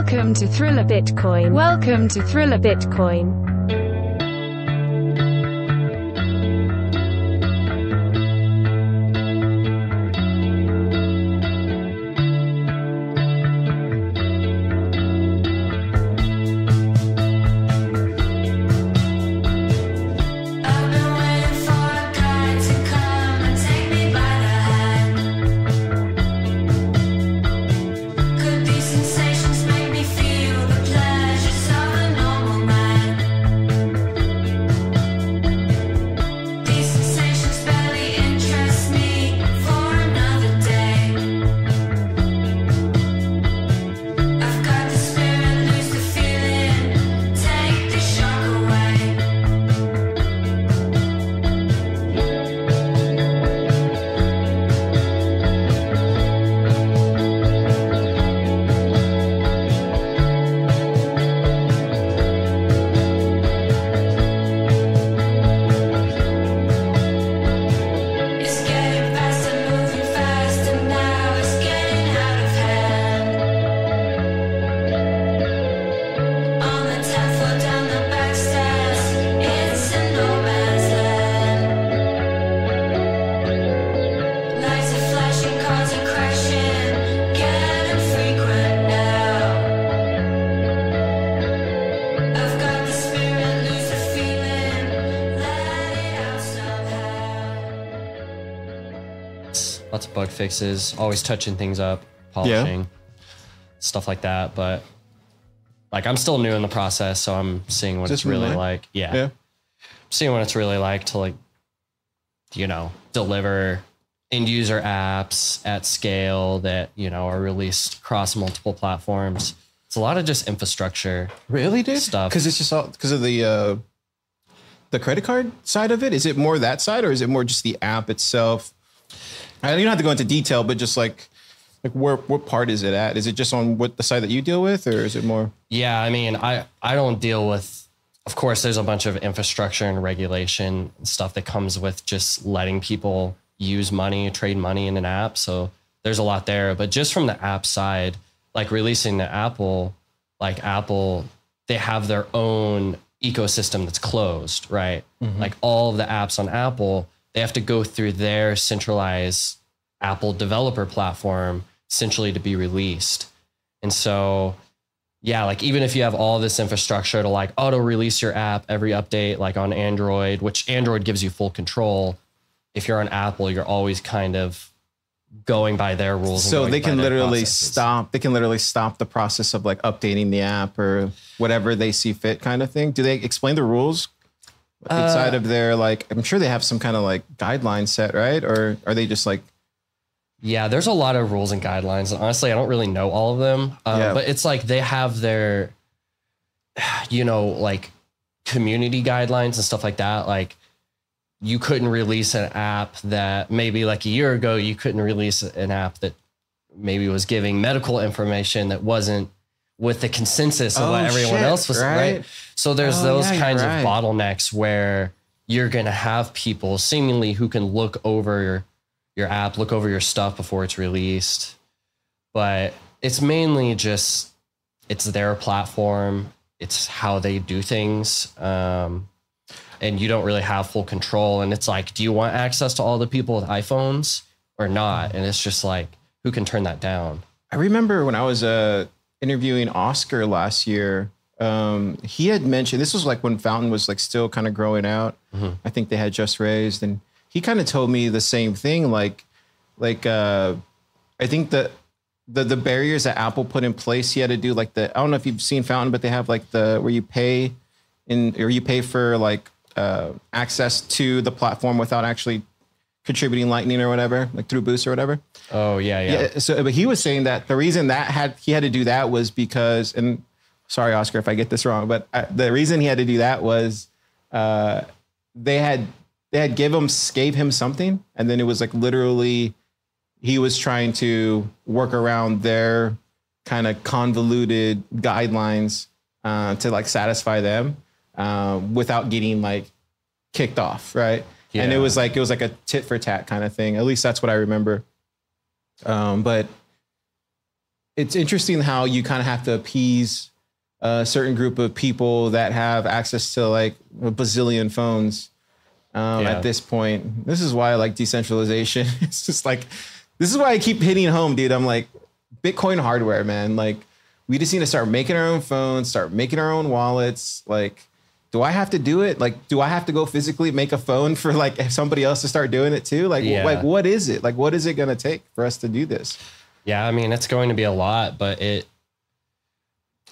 Welcome to Thriller Bitcoin. Welcome to Thriller Bitcoin. Lots of bug fixes, always touching things up, polishing, stuff like that. But like, I'm still new in the process, so I'm seeing what it's really like. Yeah. Seeing what it's really like to, like, you know, deliver end user apps at scale that, you know, are released across multiple platforms. It's a lot of just infrastructure. Really, dude? Stuff. Because it's just all because of the credit card side of it. Is it more that side, or is it more just the app itself? You don't have to go into detail, but just like what part is it at? Is it just on what the side that you deal with, or is it more? Yeah, I mean, I don't deal with, of course, there's a bunch of infrastructure and regulation and stuff that comes with just letting people use money, trade money in an app. So there's a lot there. But just from the app side, like releasing the Apple, they have their own ecosystem that's closed, right? Mm-hmm. Like all of the apps on Apple, they have to go through their centralized Apple developer platform essentially to be released. And so, yeah, like even if you have all this infrastructure to like auto release your app every update, like on Android, which Android gives you full control. If you're on Apple, you're always kind of going by their rules. So they can literally stop the process of like updating the app or whatever they see fit kind of thing. Do they explain the rules inside of their, like, I'm sure they have some kind of like guideline set, right? Or are they just like, yeah, there's a lot of rules and guidelines. And honestly, I don't really know all of them. But it's like they have their, you know, like community guidelines and stuff like that. Like you couldn't release an app that maybe like a year ago, you couldn't release an app that maybe was giving medical information that wasn't with the consensus of what everyone else was, right? So there's those kinds of bottlenecks where you're going to have people seemingly who can look over your app, look over your stuff before it's released. But it's mainly just, it's their platform. It's how they do things. And you don't really have full control. And it's like, do you want access to all the people with iPhones or not? And it's just like, who can turn that down? I remember when I was interviewing Oscar last year, he had mentioned, this was like when Fountain was like still kind of growing out. Mm-hmm. I think they had just raised, and he kind of told me the same thing. Like I think the barriers that Apple put in place, he had to do like I don't know if you've seen Fountain, but they have like where you pay for like access to the platform without actually contributing Lightning or whatever, like through Boost or whatever. Oh yeah. So, but he was saying that the reason he had to do that was because, and sorry, Oscar, if I get this wrong, but the reason he had to do that was they gave him something, and then it was like literally he was trying to work around their kind of convoluted guidelines to like satisfy them without getting like kicked off, right? Yeah. And it was like a tit for tat kind of thing. At least that's what I remember. But it's interesting how you kind of have to appease a certain group of people that have access to like a bazillion phones at this point. This is why I like decentralization. It's just like, this is why I keep hitting home, dude. I'm like, Bitcoin hardware, man. Like, we just need to start making our own phones, start making our own wallets. Like, do I have to do it? Like, do I have to go physically make a phone for like somebody else to start doing it too? Like, like what is it? Like, what is it going to take for us to do this? Yeah, I mean, it's going to be a lot, but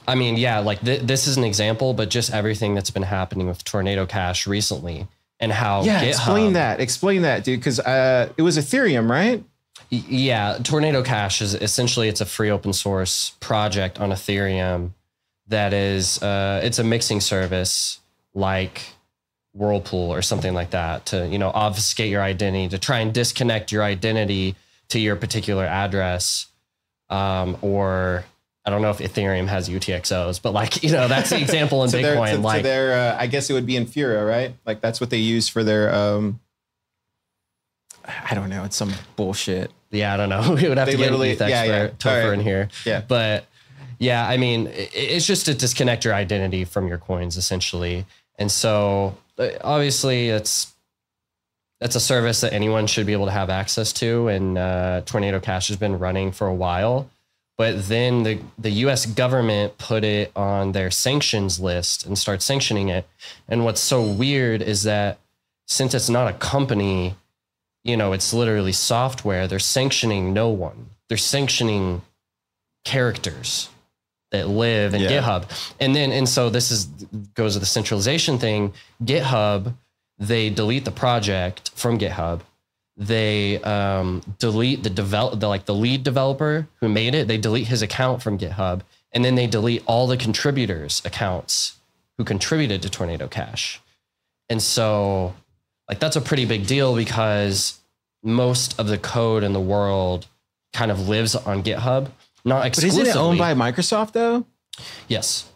like this is an example, but just everything that's been happening with Tornado Cash recently and how GitHub, explain that, dude. Cause it was Ethereum, right? Yeah. Tornado Cash is essentially, it's a free open source project on Ethereum that is, it's a mixing service like Whirlpool or something like that to, obfuscate your identity, to try and disconnect your identity to your particular address. Or I don't know if Ethereum has UTXOs, but like, that's the example in Bitcoin. I guess it would be Infura, right? Like that's what they use for their, I don't know. It's some bullshit. Yeah, I don't know. We would have to get an ETH expert, Topher in here. Yeah. But yeah, I mean, it's just to disconnect your identity from your coins, essentially. And so obviously that's a service that anyone should be able to have access to. And Tornado Cash has been running for a while. But then the US government put it on their sanctions list and start sanctioning it. And what's so weird is that since it's not a company, it's literally software, they're sanctioning no one. They're sanctioning characters that live in GitHub. And so this goes to the centralization thing. GitHub, they delete the project from GitHub. They delete the lead developer who made it. They delete his account from GitHub, and then they delete all the contributors' accounts who contributed to Tornado Cash. And so, like, that's a pretty big deal because most of the code in the world kind of lives on GitHub, not exclusively. But isn't it owned by Microsoft though? Yes.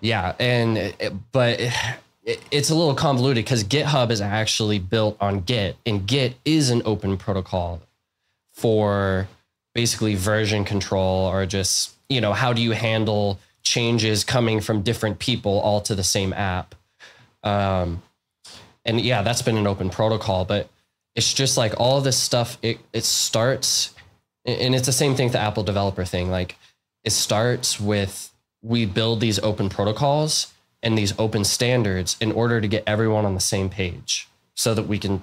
Yeah, but it's a little convoluted because GitHub is actually built on Git, and Git is an open protocol for basically version control, or just, how do you handle changes coming from different people all to the same app? And yeah, that's been an open protocol, but it's just like all of this stuff, it starts, and it's the same thing with the Apple developer thing. Like, it starts with, we build these open protocols and these open standards in order to get everyone on the same page so that we can,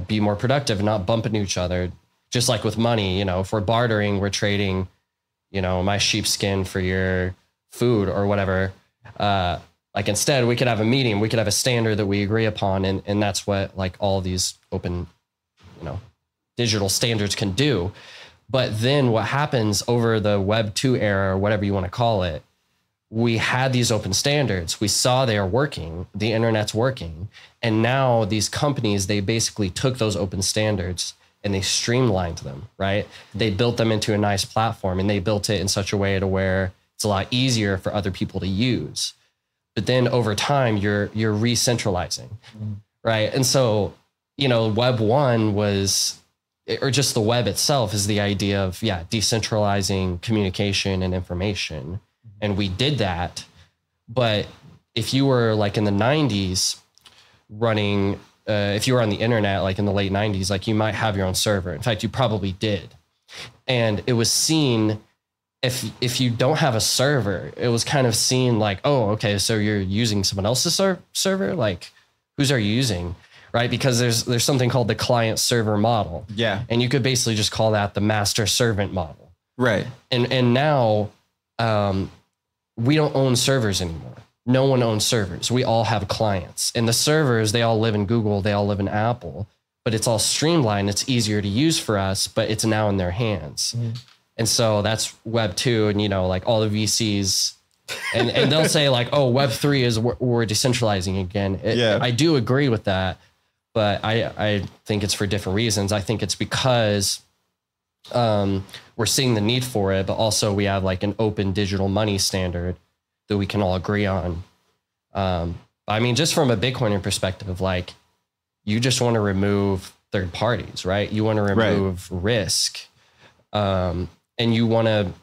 be more productive and not bump into each other. Just like with money, if we're bartering, we're trading, my sheepskin for your food or whatever. Like, instead we could have a meeting, we could have a standard that we agree upon. And that's what like all these open, digital standards can do. But then what happens over the Web 2 era, or whatever you want to call it, we had these open standards. We saw they are working, the internet's working. And now these companies, they basically took those open standards and they streamlined them, right? They built them into a nice platform, and they built it in such a way to where it's a lot easier for other people to use. But then over time, you're re-centralizing, right? And so, Web 1 was, or just the web itself is the idea of, decentralizing communication and information. And we did that. But if you were like in the 90s running, if you were on the internet, like in the late 90s, like you might have your own server. In fact, you probably did. And it was seen, if you don't have a server, it was kind of seen like, oh, okay, so you're using someone else's server? Like, whose are you using? Right? Because there's something called the client server model. Yeah. And you could basically just call that the master servant model. Right. And now we don't own servers anymore. No one owns servers. We all have clients. And the servers, they all live in Google, they all live in Apple, but it's all streamlined. It's easier to use for us, but it's now in their hands. And so that's Web 2, and like all the VCs, and they'll say like, oh, Web 3 is we're decentralizing again. I do agree with that. But I think it's for different reasons. I think it's because we're seeing the need for it, but also we have like an open digital money standard that we can all agree on. I mean, just from a Bitcoiner perspective, like, you just want to remove third parties, right? You want to remove risk. And you want to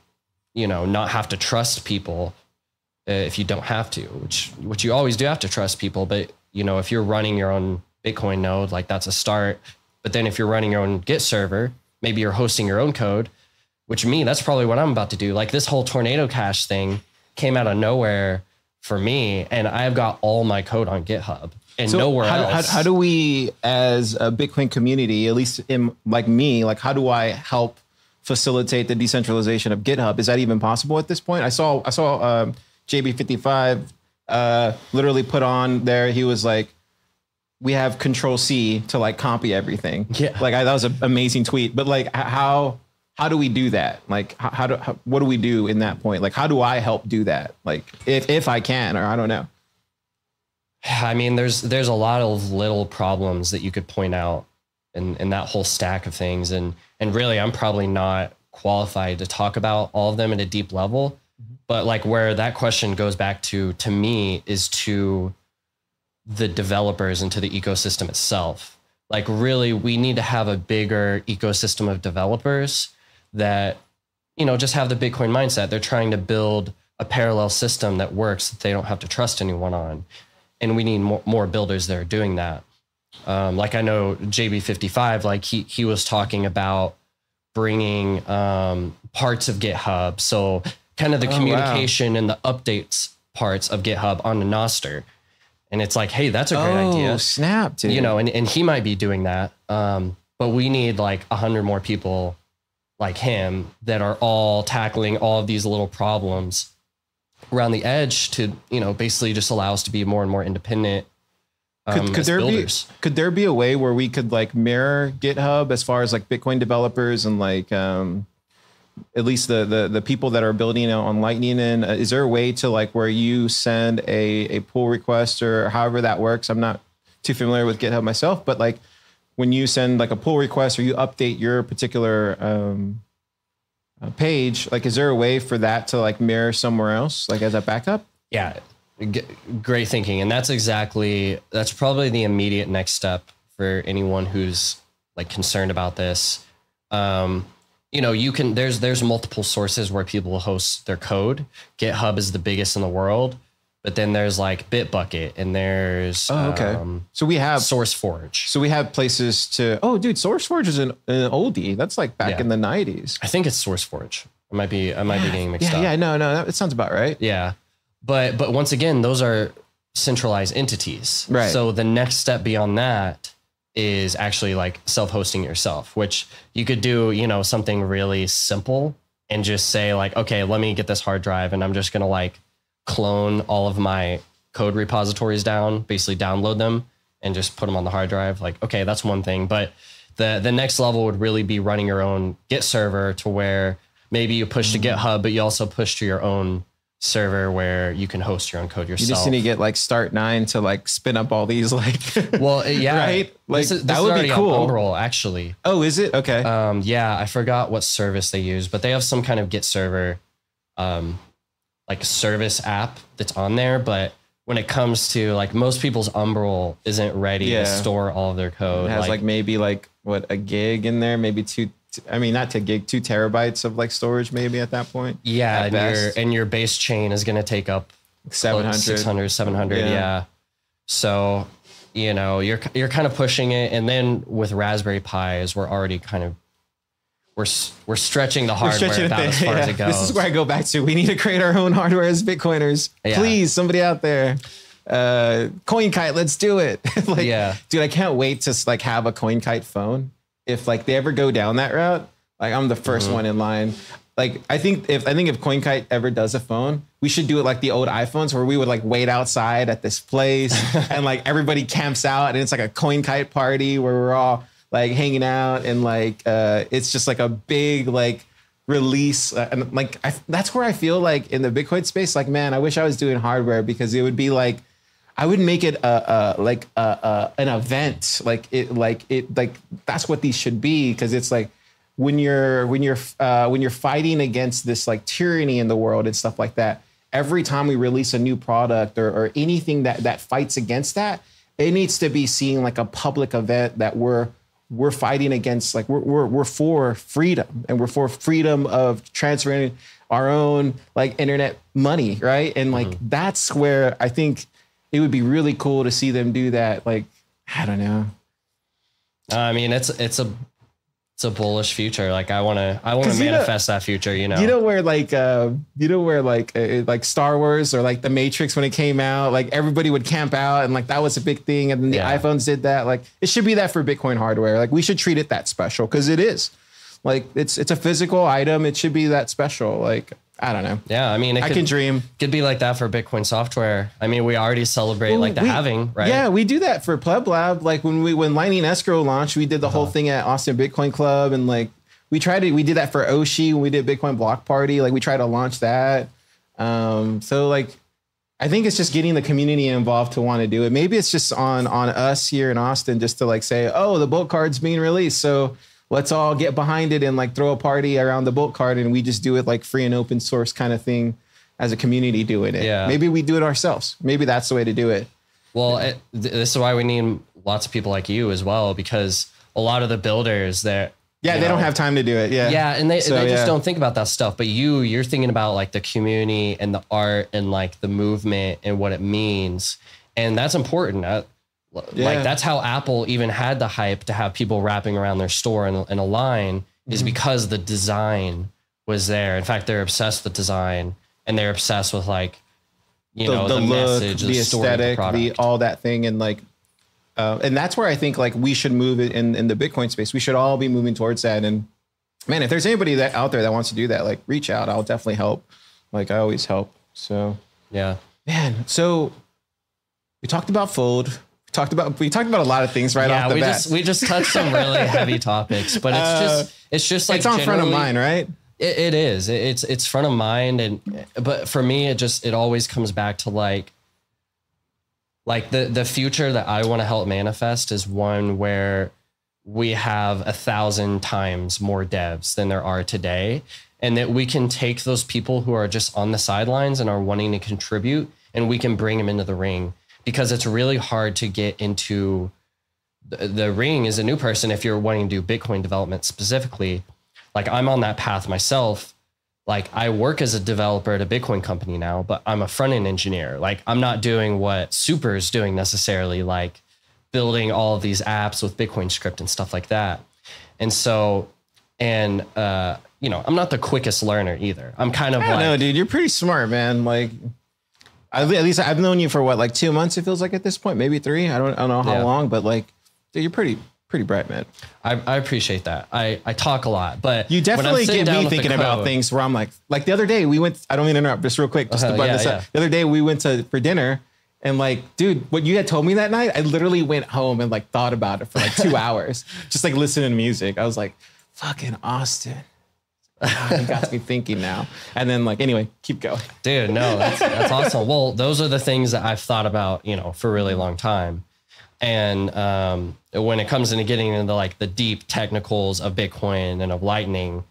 not have to trust people if you don't have to, which you always do have to trust people. But, if you're running your own Bitcoin node, like that's a start. But then if you're running your own Git server, maybe you're hosting your own code, which that's probably what I'm about to do. Like this whole Tornado Cash thing came out of nowhere for me, and I've got all my code on GitHub and nowhere else. How do we, as a Bitcoin community, at least like me, like how do I help facilitate the decentralization of GitHub? Is that even possible at this point? I saw JB55 literally put on there. He was like, we have Control C to like copy everything. Yeah, like that was an amazing tweet. But like, how do we do that? Like, what do we do in that point? Like, how do I help do that? Like, if I can, or I don't know. I mean, there's a lot of little problems that you could point out in that whole stack of things. And really, I'm probably not qualified to talk about all of them at a deep level. But like where that question goes back to me is to the developers and to the ecosystem itself. Like really, we need to have a bigger ecosystem of developers that, just have the Bitcoin mindset. They're trying to build a parallel system that works, that they don't have to trust anyone on. And we need more builders that are doing that. Like I know JB55, like he was talking about bringing parts of GitHub. So kind of the communication and the updates parts of GitHub onto Nostr. And it's like, hey, that's a great idea. Oh, snap, dude. And he might be doing that. But we need like 100 more people like him that are all tackling all of these little problems around the edge to, basically just allow us to be more and more independent. Could there be a way where we could like mirror GitHub as far as like Bitcoin developers and like, at least the people that are building on Lightning? And is there a way to like where you send a pull request or however that works? I'm not too familiar with GitHub myself, but like when you send like a pull request or you update your particular page, like is there a way for that to like mirror somewhere else, like as a backup? Yeah, great thinking. And that's probably the immediate next step for anyone who's like concerned about this. There's multiple sources where people host their code. GitHub is the biggest in the world, but then there's like Bitbucket and there's so we have SourceForge. So we have places to. Oh, dude, SourceForge is an oldie. That's like back in the 90s. I think it's SourceForge. I might be getting mixed up. Yeah, no, it sounds about right. Yeah, but once again, those are centralized entities. Right. So the next step beyond that is actually like self-hosting yourself, which you could do, something really simple and just say like, okay, let me get this hard drive and I'm just going to like clone all of my code repositories down, basically download them and just put them on the hard drive. Like, okay, that's one thing. But the next level would really be running your own Git server to where maybe you push to GitHub, but you also push to your own server where you can host your own code yourself. You just need to get like Start9 to like spin up all these like. Well, yeah, right. Like that would be cool. On Umbrel, actually. Oh, is it? Okay. Yeah, I forgot what service they use, but they have some kind of Git server, like service app that's on there. But when it comes to like most people's Umbrel isn't ready to store all of their code. It has like maybe like what, a gig in there, maybe not 2 terabytes of like storage maybe at that point. Yeah, and your base chain is going to take up 600, 700. Yeah. So, you're kind of pushing it. And then with Raspberry Pis, we're already kind of, we're stringing the hardware about as far as it goes. This is where I go back to. We need to create our own hardware as Bitcoiners. Yeah. Please, somebody out there. CoinKite, let's do it. Dude, I can't wait to like have a CoinKite phone. If like they ever go down that route, like I'm the first one in line. Like I think if CoinKite ever does a phone, we should do it like the old iPhones where we would like wait outside at this place and like everybody camps out and it's like a CoinKite party where we're all like hanging out and like it's just like a big like release and like that's where I feel like in the Bitcoin space, like man, I wish I was doing hardware because it would be like I would make it an event, like that's what these should be, because it's like when you're fighting against this like tyranny in the world and stuff like that. Every time we release a new product or anything that fights against that, it needs to be seen like a public event that we're fighting against. Like we're for freedom, and we're for freedom of transferring our own like internet money, right? And like that's where I think it would be really cool to see them do that. Like, I don't know. I mean, it's a bullish future. Like I want to manifest that future, you know where like Star Wars or like the Matrix, when it came out, like everybody would camp out and like that was a big thing. And then the iPhones did that. Like it should be that for Bitcoin hardware. Like we should treat it that special, because it is. Like it's a physical item. It should be that special. Like, I don't know. Yeah, I mean, I can dream. Could be like that for Bitcoin software. I mean, we already celebrate halving, right? Yeah, we do that for Pleb Lab. Like when Lightning Escrow launched, we did the whole thing at Austin Bitcoin Club, and like we did that for Oshi when we did Bitcoin Block Party. Like we tried to launch that. So like, I think it's just getting the community involved to want to do it. Maybe it's just on us here in Austin just to like say, oh, the bulk card's being released, so let's all get behind it and like throw a party around the bulk card, and we just do it like free and open source kind of thing as a community doing it. Yeah. Maybe we do it ourselves. Maybe that's the way to do it. Well, this is why we need lots of people like you as well, because a lot of the builders that, they don't have time to do it. Yeah. Yeah. And they just don't think about that stuff. But you're thinking about like the community and the art and like the movement and what it means. And that's important. Like that's how Apple even had the hype to have people wrapping around their store in a line, is because the design was there. In fact, they're obsessed with design, and they're obsessed with like, the look, message, the aesthetic, all that thing. And like, and that's where I think like we should move it in the Bitcoin space. We should all be moving towards that. And man, if there's anybody out there that wants to do that, like reach out. I'll definitely help. Like I always help. So yeah, man. So we talked about Fold. We talked about a lot of things off the bat. We just touched some really heavy topics, but it's just like it's on front of mind, right? It is. It's front of mind, but for me, it always comes back to like the future that I want to help manifest is one where we have 1,000 times more devs than there are today, and that we can take those people who are just on the sidelines and are wanting to contribute, and we can bring them into the ring. Because it's really hard to get into the ring as a new person if you're wanting to do Bitcoin development specifically. Like I'm on that path myself. Like I work as a developer at a Bitcoin company now, but I'm a front-end engineer. Like I'm not doing what Super is doing necessarily, like building all of these apps with Bitcoin script and stuff like that. And so, I'm not the quickest learner either. I'm kind of no, dude, you're pretty smart, man. Like, at least I've known you for what, like 2 months, it feels like at this point, maybe 3. I don't know how long, but like, dude, you're pretty bright, man. I appreciate that. I talk a lot, but you definitely get me thinking about things where I'm like the other day we went, I don't mean to interrupt, just real quick, just to button this up. The other day we went for dinner, and like, dude, what you had told me that night, I literally went home and like thought about it for like 2 hours, just like listening to music. I was like, fucking Austin. You got me thinking now. And then like, anyway, keep going. Dude, no, that's awesome. Well, those are the things that I've thought about, for a really long time. And when it comes into getting into like the deep technicals of Bitcoin and of Lightning,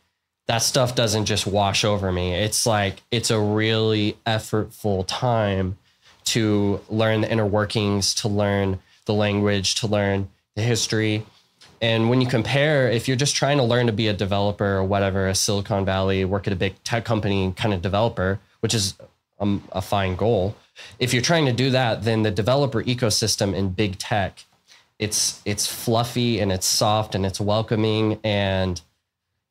that stuff doesn't just wash over me. It's like, it's a really effortful time to learn the inner workings, to learn the language, to learn the history. And when you compare, if you're just trying to learn to be a developer or whatever, a Silicon Valley, work at a big tech company kind of developer, which is a fine goal. If you're trying to do that, then the developer ecosystem in big tech, it's fluffy and it's soft and it's welcoming. And,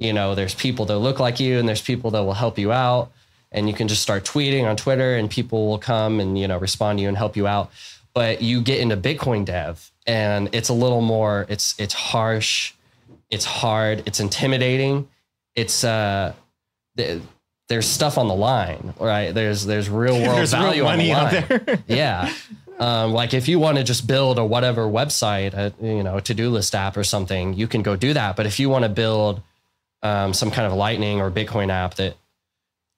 there's people that look like you and there's people that will help you out. And you can just start tweeting on Twitter and people will come and, respond to you and help you out. But you get into Bitcoin dev and it's a little more, it's harsh, it's hard, it's intimidating. It's, there's stuff on the line, right? There's real world value real money on the line. Out there. Yeah. Like if you want to just build a whatever website, a to-do list app or something, you can go do that. But if you want to build some kind of Lightning or Bitcoin app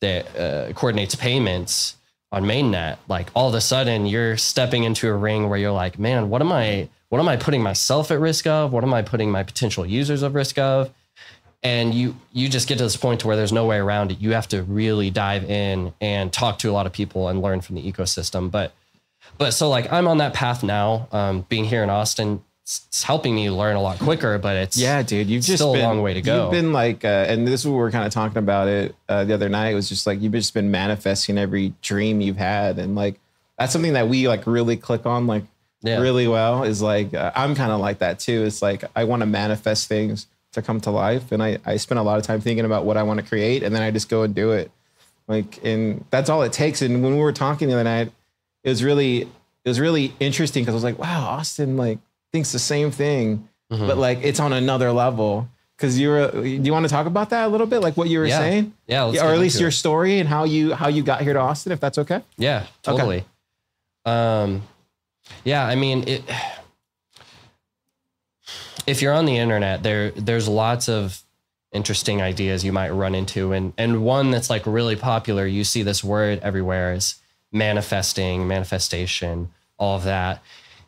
that coordinates payments on mainnet, like all of a sudden you're stepping into a ring where you're like, man, what am I putting myself at risk of? What am I putting my potential users at risk of? And you just get to this point to where there's no way around it. You have to really dive in and talk to a lot of people and learn from the ecosystem. But so like I'm on that path now, being here in Austin, it's helping me learn a lot quicker, but it's dude, you've just still been, a long way to go. You've been like, and this is what we were kind of talking about it the other night. It was just like, you've just been manifesting every dream you've had. And like, that's something that we like really click on like really well is like, I'm kind of like that too. It's like, I want to manifest things to come to life. And I spend a lot of time thinking about what I want to create. And then I just go and do it. Like, and that's all it takes. And when we were talking the other night, it was really interesting because I was like, wow, Austin like thinks the same thing, but like it's on another level. Because do you want to talk about that a little bit, like what you were saying? Yeah, or at least your story and how you got here to Austin, if that's okay. Yeah, totally. Okay. Yeah, I mean, if you're on the internet, there's lots of interesting ideas you might run into, and one that's like really popular. You see this word everywhere is manifesting, manifestation, all of that.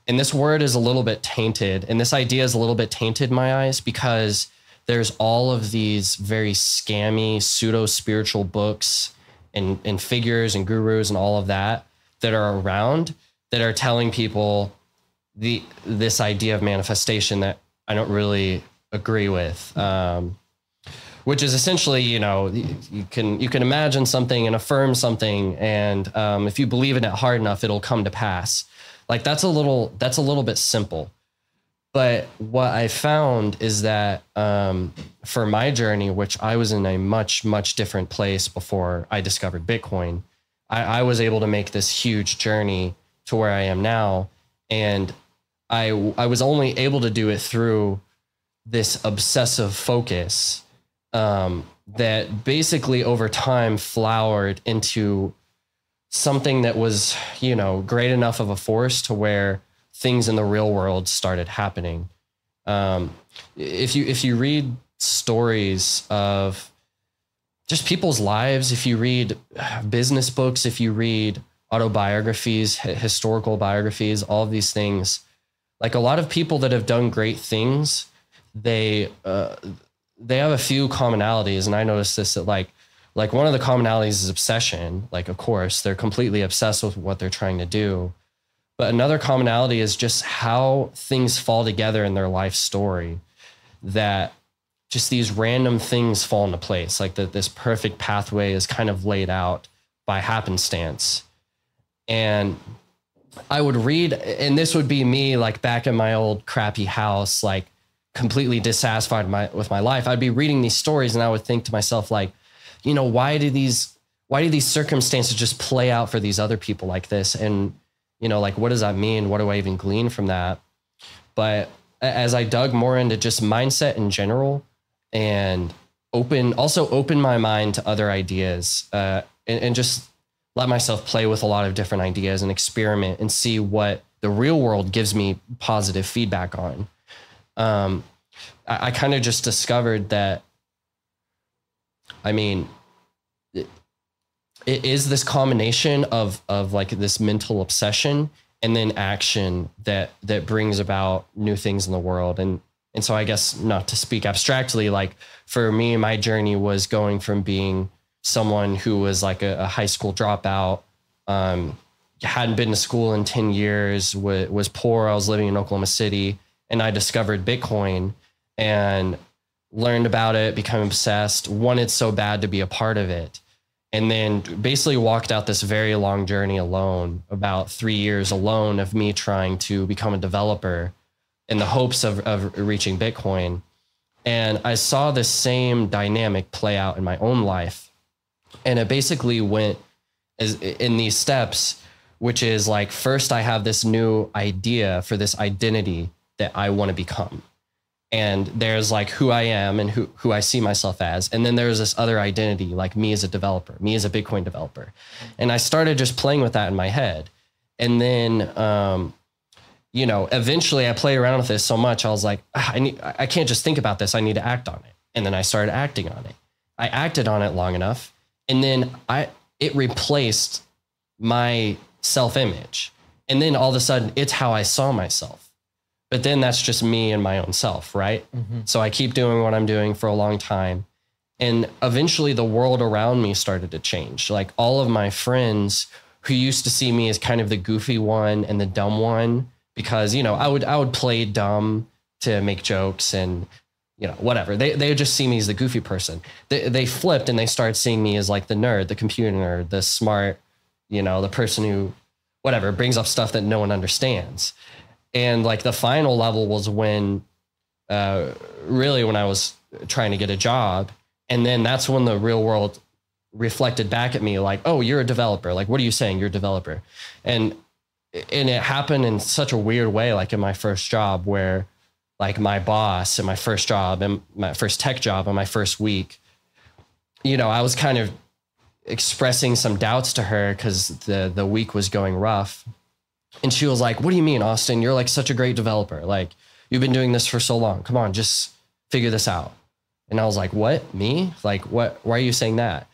And this word is a little bit tainted, and this idea is a little bit tainted in my eyes because there's all of these very scammy pseudo spiritual books and figures and gurus and all of that are around that are telling people this idea of manifestation that I don't really agree with. Which is essentially, you can imagine something and affirm something, and if you believe in it hard enough, it'll come to pass. Like that's a little bit simple. But what I found is that for my journey, which I was in a much, much different place before I discovered Bitcoin, I was able to make this huge journey to where I am now. And I was only able to do it through this obsessive focus that basically over time flowered into something that was, great enough of a force to where things in the real world started happening. If you read stories of just people's lives, if you read business books, if you read autobiographies, historical biographies, all of these things, like a lot of people that have done great things, they have a few commonalities. And I noticed this, that like one of the commonalities is obsession. Like, of course, they're completely obsessed with what they're trying to do. But another commonality is just how things fall together in their life story, that just these random things fall into place. Like that this perfect pathway is kind of laid out by happenstance. And I would read, and this would be me like back in my old crappy house, like completely dissatisfied with my life. I'd be reading these stories and I would think to myself, like, why do these circumstances just play out for these other people like this? And, like, what does that mean? What do I even glean from that? But as I dug more into just mindset in general and open my mind to other ideas, and just let myself play with a lot of different ideas and experiment and see what the real world gives me positive feedback on. I kind of just discovered that, I mean, it is this combination of like this mental obsession and then action that brings about new things in the world. And so I guess, not to speak abstractly, like for me, my journey was going from being someone who was like a high school dropout, hadn't been to school in 10 years, was poor. I was living in Oklahoma City, and I discovered Bitcoin and learned about it, became obsessed, wanted so bad to be a part of it. And then basically walked out this very long journey alone, about 3 years alone of me trying to become a developer in the hopes of reaching Bitcoin. And I saw this same dynamic play out in my own life. And it basically went in these steps, which is like, first I have this new idea for this identity that I want to become. And there's like who I am and who I see myself as. And then there's this other identity, like me as a developer, me as a Bitcoin developer. And I started just playing with that in my head. And then, eventually I played around with this so much, I was like, I can't just think about this. I need to act on it. And then I started acting on it. I acted on it long enough. And then it replaced my self-image. And then all of a sudden it's how I saw myself. But then that's just me and my own self, right? Mm-hmm. So I keep doing what I'm doing for a long time. And eventually the world around me started to change. Like all of my friends who used to see me as kind of the goofy one and the dumb one because, you know, I would play dumb to make jokes and, you know, whatever. They would just see me as the goofy person. They flipped and they started seeing me as like the nerd, the computer nerd, the smart, you know, the person who, whatever, brings up stuff that no one understands. And like the final level was when, really when I was trying to get a job. And then that's when the real world reflected back at me like, oh, you're a developer. Like, what are you saying? You're a developer. And it happened in such a weird way, like in my first job where like my boss in my first job and my first tech job on my first week, you know, I was kind of expressing some doubts to her because the week was going rough. And she was like, what do you mean, Austin? You're like such a great developer. Like you've been doing this for so long. Come on, just figure this out. And I was like, what, me? Like, what, why are you saying that?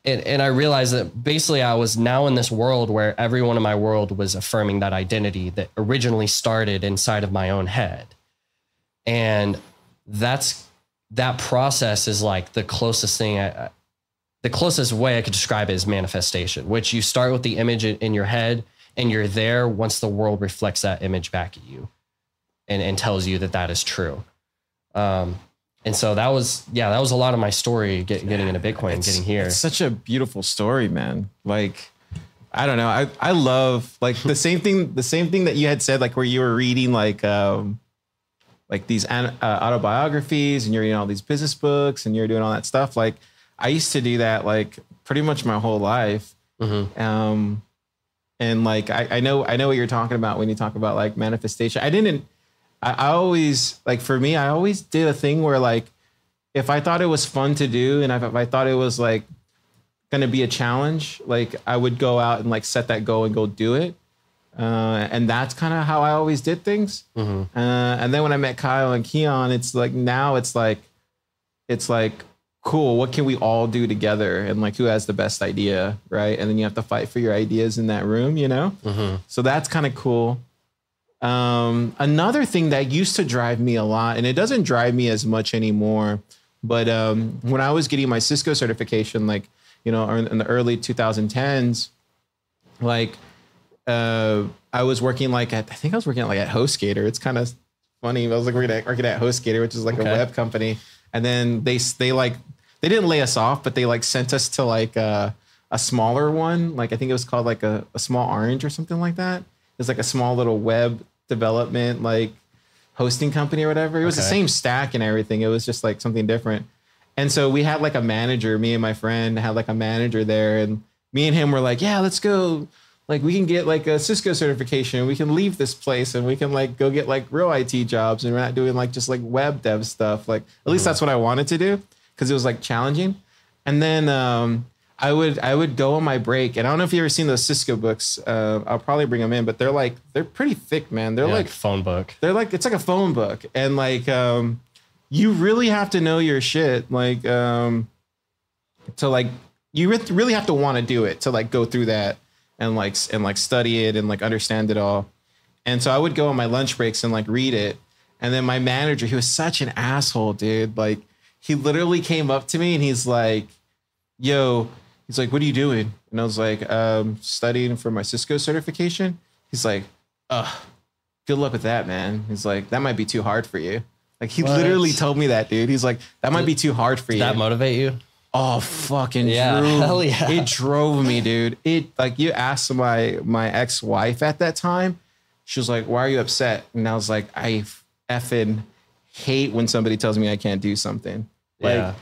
And I realized that basically I was now in this world where everyone in my world was affirming that identity that originally started inside of my own head. And that process is like the closest thing, the closest way I could describe it is manifestation, which you start with the image in your head and you're there once the world reflects that image back at you and tells you that that is true. And so that was a lot of my story getting into Bitcoin, getting here. It's such a beautiful story, man. Like, I don't know. I love like the same thing that you had said, like where you were reading like these autobiographies and you're reading all these business books and you're doing all that stuff. Like I used to do that like pretty much my whole life. Mm-hmm. And like, I know what you're talking about when you talk about like manifestation. I always, like, for me, I always did a thing where like, if I thought it was fun to do and if I thought it was like going to be a challenge, like I would go out and like set that goal and go do it. And that's kind of how I always did things. Mm-hmm. And then when I met Kyle and Keon, it's like, now it's like, cool. What can we all do together? And like, who has the best idea? Right. And then you have to fight for your ideas in that room, you know? Mm-hmm. So that's kind of cool. Another thing that used to drive me a lot, and it doesn't drive me as much anymore, but when I was getting my Cisco certification, like, you know, in the early 2010s, like I was working like at HostGator. It's kind of funny. I was like working at HostGator, which is like a web company. And then they didn't lay us off, but they like sent us to like a smaller one. Like I think it was called like a Small Orange or something like that. It's like a small little web development, like hosting company or whatever. It was the same stack and everything. It was just like something different. And so we had like a manager, me and my friend had like a manager there, and me and him were like, yeah, let's go. Like we can get like a Cisco certification. We can leave this place and we can like go get like real IT jobs. And we're not doing like just like web dev stuff. Like at least that's what I wanted to do because it was like challenging. And then, I would go on my break, and I don't know if you ever seen those Cisco books. I'll probably bring them in, but they're pretty thick, man. They're like phone book. It's like a phone book, and like you really have to know your shit, like to like you really have to want to do it to like go through that and like study it and like understand it all. And so I would go on my lunch breaks and like read it, and then my manager, he was such an asshole, dude. Like he literally came up to me and he's like, "Yo." He's like, what are you doing? And I was like, studying for my Cisco certification. He's like, good luck with that, man. He's like, that might be too hard for you. Like he literally told me that, dude. He's like, that might be too hard for you. Did that motivate you? Oh, fucking hell yeah. It drove me, dude. It like you asked my ex-wife at that time. She was like, why are you upset? And I was like, I effing hate when somebody tells me I can't do something. Like,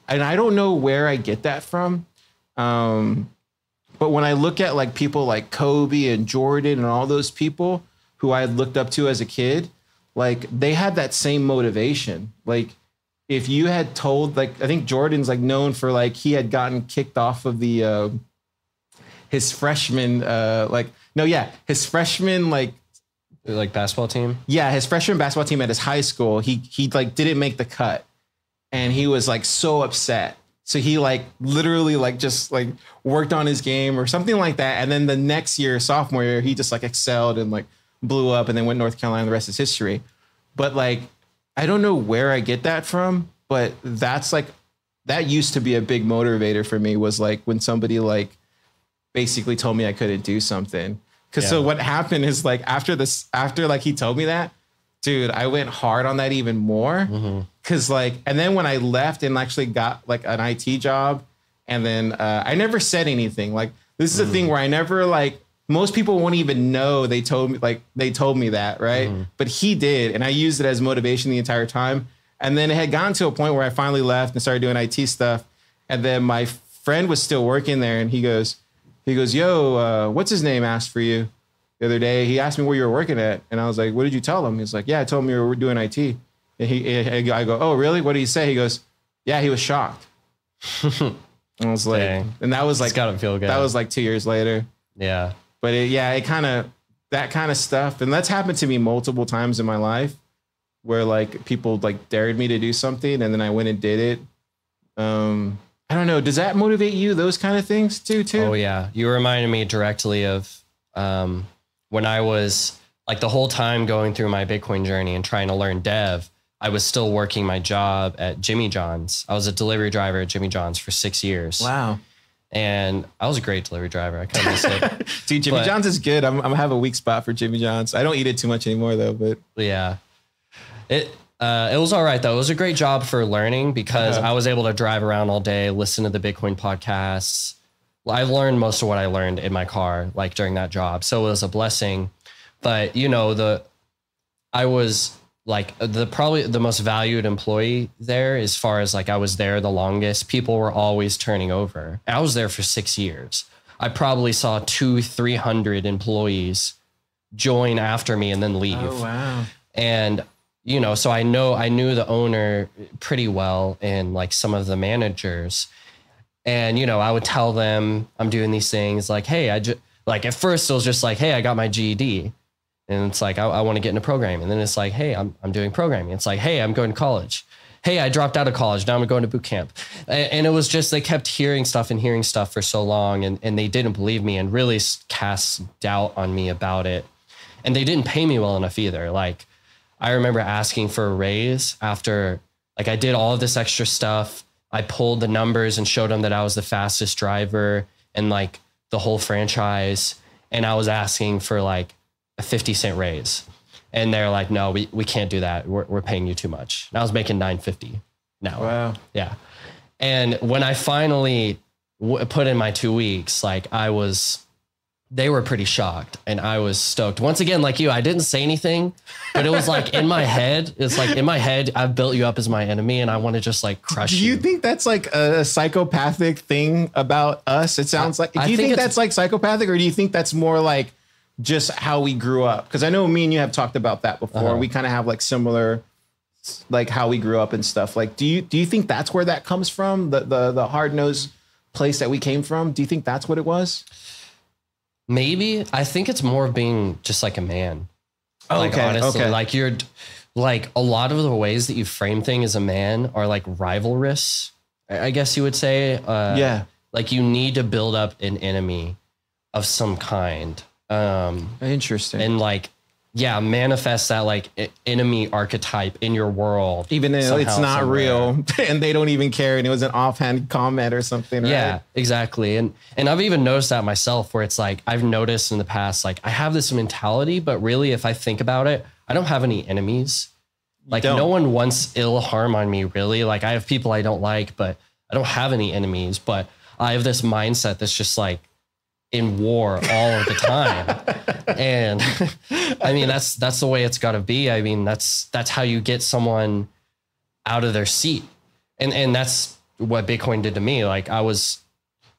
and I don't know where I get that from. But when I look at like people like Kobe and Jordan and all those people who I had looked up to as a kid, like they had that same motivation. Like if you had told, like, I think Jordan's like known for like, he had gotten kicked off of the, his freshman, his freshman, like basketball team. Yeah. His freshman basketball team at his high school, he like didn't make the cut and he was like so upset. So he like literally like just like worked on his game or something like that. And then the next year, sophomore year, he just like excelled and like blew up and then went to North Carolina. The rest is history. But like, I don't know where I get that from, but that's like, that used to be a big motivator for me was like when somebody like basically told me I couldn't do something. Cause so what happened is like, after like he told me that, dude, I went hard on that even more. Cause like, and then when I left and actually got like an IT job, and then I never said anything. Like, this is a thing where I never like, most people won't even know they told me that, right? But he did. And I used it as motivation the entire time. And then it had gotten to a point where I finally left and started doing IT stuff. And then my friend was still working there, and he goes, yo, what's his name asked for you the other day. He asked me where you were working at. And I was like, what did you tell him? He's like, yeah, I told him you were doing IT. And I go, oh, really? What did he say? He goes, yeah, he was shocked. And I was like, dang. And that was like, it's gotta feel good. That was like 2 years later. Yeah. But it kind of, that kind of stuff. And that's happened to me multiple times in my life, where like people like dared me to do something, and then I went and did it. I don't know. Does that motivate you? Those kind of things too? Oh yeah. You reminded me directly of when I was like the whole time going through my Bitcoin journey and trying to learn dev, I was still working my job at Jimmy John's. I was a delivery driver at Jimmy John's for 6 years. Wow. And I was a great delivery driver. I kind of miss it. Dude, Jimmy John's is good. I'm gonna have a weak spot for Jimmy John's. I don't eat it too much anymore though, but yeah. It was all right though. It was a great job for learning, because I was able to drive around all day, listen to the Bitcoin podcasts. I've learned most of what I learned in my car, like during that job. So it was a blessing. But you know, I was like probably the most valued employee there, as far as like I was there the longest. People were always turning over. I was there for 6 years. I probably saw 200-300 employees join after me and then leave. Oh, wow. And you know, so I knew the owner pretty well, and like some of the managers. And, you know, I would tell them I'm doing these things like, hey, like at first it was just like, hey, I got my GED. And it's like, I want to get into programming. And then it's like, hey, I'm doing programming. It's like, hey, I'm going to college. Hey, I dropped out of college. Now I'm going to boot camp. And it was just, they kept hearing stuff for so long, and they didn't believe me and really cast doubt on me about it. And they didn't pay me well enough either. Like, I remember asking for a raise after, like, I did all of this extra stuff. I pulled the numbers and showed them that I was the fastest driver in like the whole franchise. And I was asking for like a 50-cent raise. And they're like, no, we can't do that. We're paying you too much. And I was making $9.50 an hour. Wow. Yeah. And when I finally put in my 2 weeks, like they were pretty shocked, and I was stoked. Once again, like you, I didn't say anything, but it was like in my head, I've built you up as my enemy, and I want to just like crush you. Do you think that's like a psychopathic thing about us? It sounds like, do you think that's like psychopathic, or do you think that's more like just how we grew up? Because I know me and you have talked about that before. We kind of have like similar, like how we grew up and stuff. Like, do you think that's where that comes from? The hard-nosed place that we came from? Do you think that's what it was? Maybe. I think it's more of being just like a man. Oh, like, okay. honestly, okay. like you're like a lot of the ways that you frame things as a man are like rivalrous, I guess you would say. Yeah. Like you need to build up an enemy of some kind. Interesting. And like, yeah, manifest that like enemy archetype in your world. Even though it's not real and they don't even care, and it was an offhand comment or something. Right? Yeah, exactly. And I've even noticed that myself, where it's like, I've noticed in the past, like I have this mentality, but really if I think about it, I don't have any enemies. Like no one wants ill harm on me, really. Like I have people I don't like, but I don't have any enemies. But I have this mindset that's just like in war all of the time. And I mean, that's the way it's got to be. I mean, that's how you get someone out of their seat. And that's what Bitcoin did to me. Like I was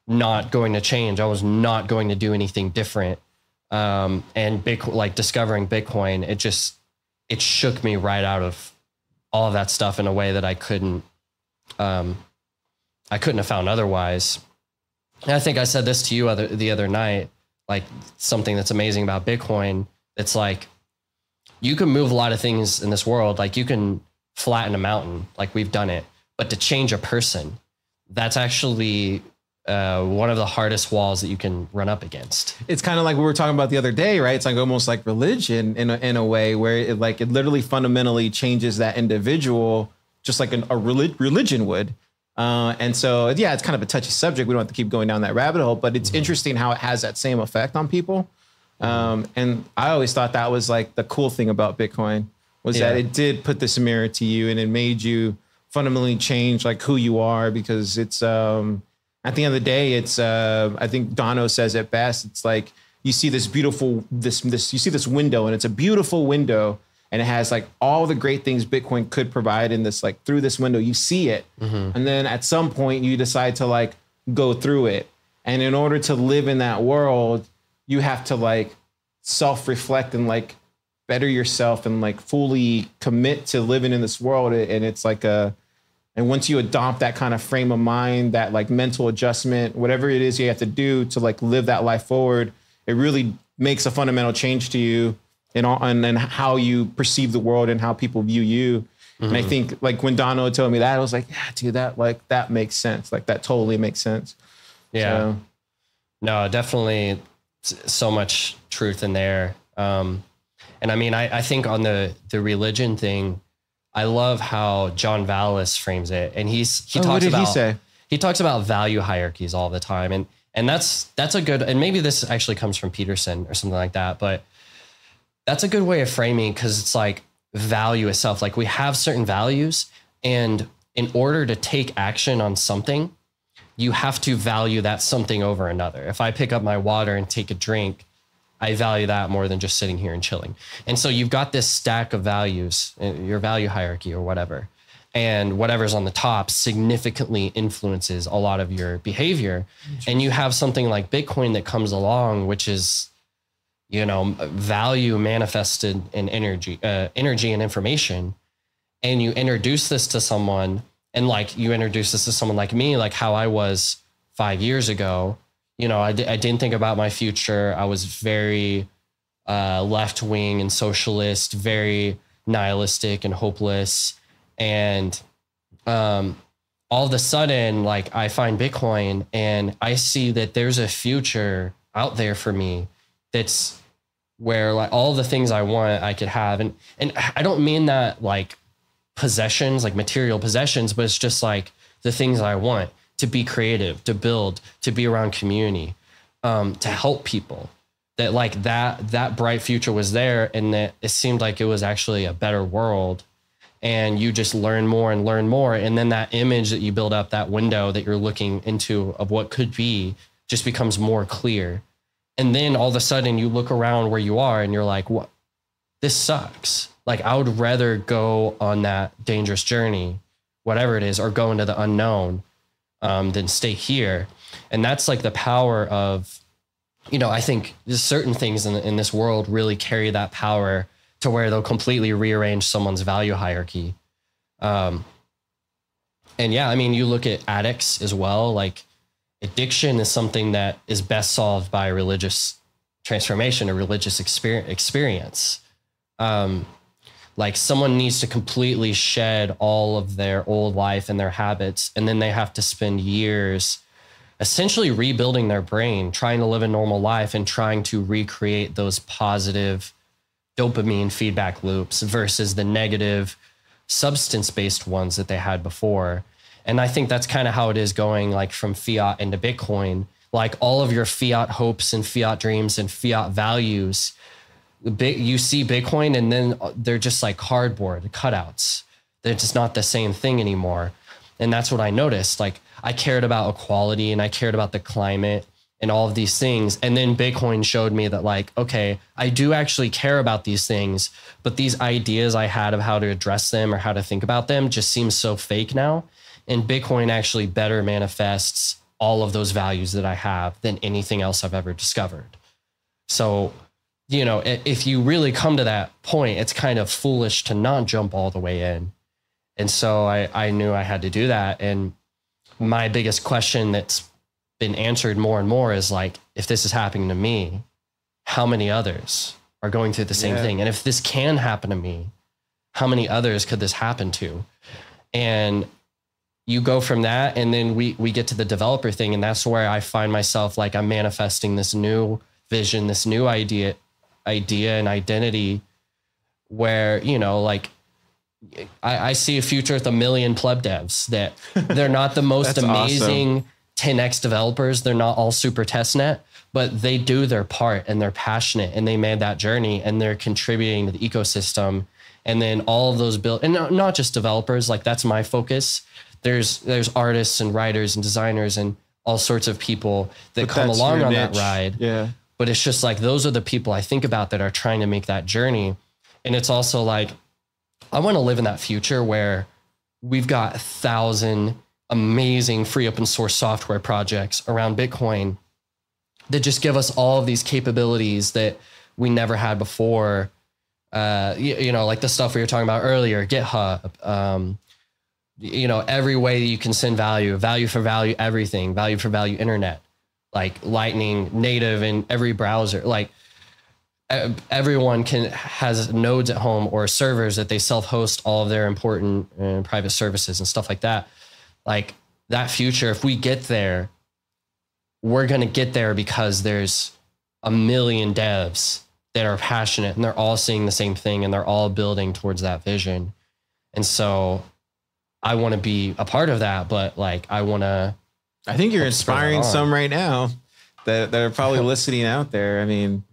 not going to change. I was not going to do anything different. And Bitcoin, like discovering Bitcoin, it shook me right out of all of that stuff in a way that I couldn't have found otherwise. And I think I said this to you the other night, like something that's amazing about Bitcoin. It's like, you can move a lot of things in this world. Like you can flatten a mountain, like we've done it, but to change a person, that's actually one of the hardest walls that you can run up against. It's kind of like we were talking about the other day, right? It's like almost like religion in a way where it literally fundamentally changes that individual, just like a religion would. And so, yeah, it's kind of a touchy subject. We don't have to keep going down that rabbit hole, but it's interesting how it has that same effect on people. And I always thought that was like the cool thing about Bitcoin was that it did put this mirror to you and it made you fundamentally change like who you are, because it's, at the end of the day, it's, I think Dono says it best. It's like, you see this beautiful, you see this window, and it's a beautiful window, and it has like all the great things Bitcoin could provide in this, like through this window, you see it. And then at some point you decide to like go through it. And in order to live in that world, you have to like self-reflect and like better yourself and like fully commit to living in this world. And it's like and once you adopt that kind of frame of mind, that like mental adjustment, whatever it is you have to do to like live that life forward, it really makes a fundamental change to you and how you perceive the world and how people view you. And I think like when Dono told me that, I was like, yeah, dude, that makes sense. Like that totally makes sense. Yeah. So. No, definitely so much truth in there. And I mean, I think on the religion thing, I love how John Vallis frames it. And he talks about value hierarchies all the time. And that's a good, and maybe this actually comes from Peterson or something like that, but that's a good way of framing, because it's like value itself. Like we have certain values, and in order to take action on something, you have to value that something over another. If I pick up my water and take a drink, I value that more than just sitting here and chilling. And so you've got this stack of values, your value hierarchy or whatever, and whatever's on the top significantly influences a lot of your behavior. And you have something like Bitcoin that comes along, which is, you know, value manifested in energy and information. And you introduce this to someone, and like you introduce this to someone like me, like how I was 5 years ago. You know, I didn't think about my future. I was very left wing and socialist, very nihilistic and hopeless. And all of a sudden, like I find Bitcoin and I see that there's a future out there for me that's where like all the things I want, I could have. And I don't mean that like possessions, like material possessions, but it's just like the things I want: to be creative, to build, to be around community, to help people. That like that bright future was there, and that it seemed like it was actually a better world. And you just learn more and learn more. And then that image that you build up, that window that you're looking into of what could be, just becomes more clear. And then all of a sudden you look around where you are and you're like, what? This sucks. Like I would rather go on that dangerous journey, whatever it is, or go into the unknown, than stay here. And that's like the power of, you know, I think there's certain things in this world really carry that power to where they'll completely rearrange someone's value hierarchy. And yeah, I mean, you look at addicts as well. Like addiction is something that is best solved by religious transformation, a religious experience. Like someone needs to completely shed all of their old life and their habits, and then they have to spend years essentially rebuilding their brain, trying to live a normal life and trying to recreate those positive dopamine feedback loops versus the negative substance-based ones that they had before. And I think that's kind of how it is going like from fiat into Bitcoin. Like all of your fiat hopes and fiat dreams and fiat values, you see Bitcoin and then they're just like cardboard cutouts. They're just not the same thing anymore. And that's what I noticed. Like I cared about equality and I cared about the climate and all of these things. And then Bitcoin showed me that like, okay, I do actually care about these things, but these ideas I had of how to address them or how to think about them just seems so fake now. And Bitcoin actually better manifests all of those values that I have than anything else I've ever discovered. So, you know, if you really come to that point, it's kind of foolish to not jump all the way in. And so I knew I had to do that. And my biggest question that's been answered more and more is like, if this is happening to me, how many others are going through the same thing? And if this can happen to me, how many others could this happen to? And you go from that, and then we get to the developer thing. And that's where I find myself like I'm manifesting this new vision, this new idea and identity where, you know, like I see a future with 1 million pleb devs that they're not the most amazing, 10x developers. They're not all super testnet, but they do their part and they're passionate and they made that journey and they're contributing to the ecosystem. And then all of those and not just developers, like that's my focus. There's artists and writers and designers and all sorts of people that come along on that ride. Yeah. But it's just like, those are the people I think about that are trying to make that journey. And it's also like, I want to live in that future where we've got 1,000 amazing free open source software projects around Bitcoin that just give us all of these capabilities that we never had before. Like the stuff we were talking about earlier, GitHub, every way you can send value for value, everything, value for value internet, like Lightning native in every browser. Like everyone has nodes at home or servers that they self-host all of their important private services and stuff like that. Like that future, if we get there, we're going to get there because there's a million devs that are passionate and they're all seeing the same thing and they're all building towards that vision. And so I want to be a part of that, but like, I think you're inspiring some right now that are probably listening out there. I mean,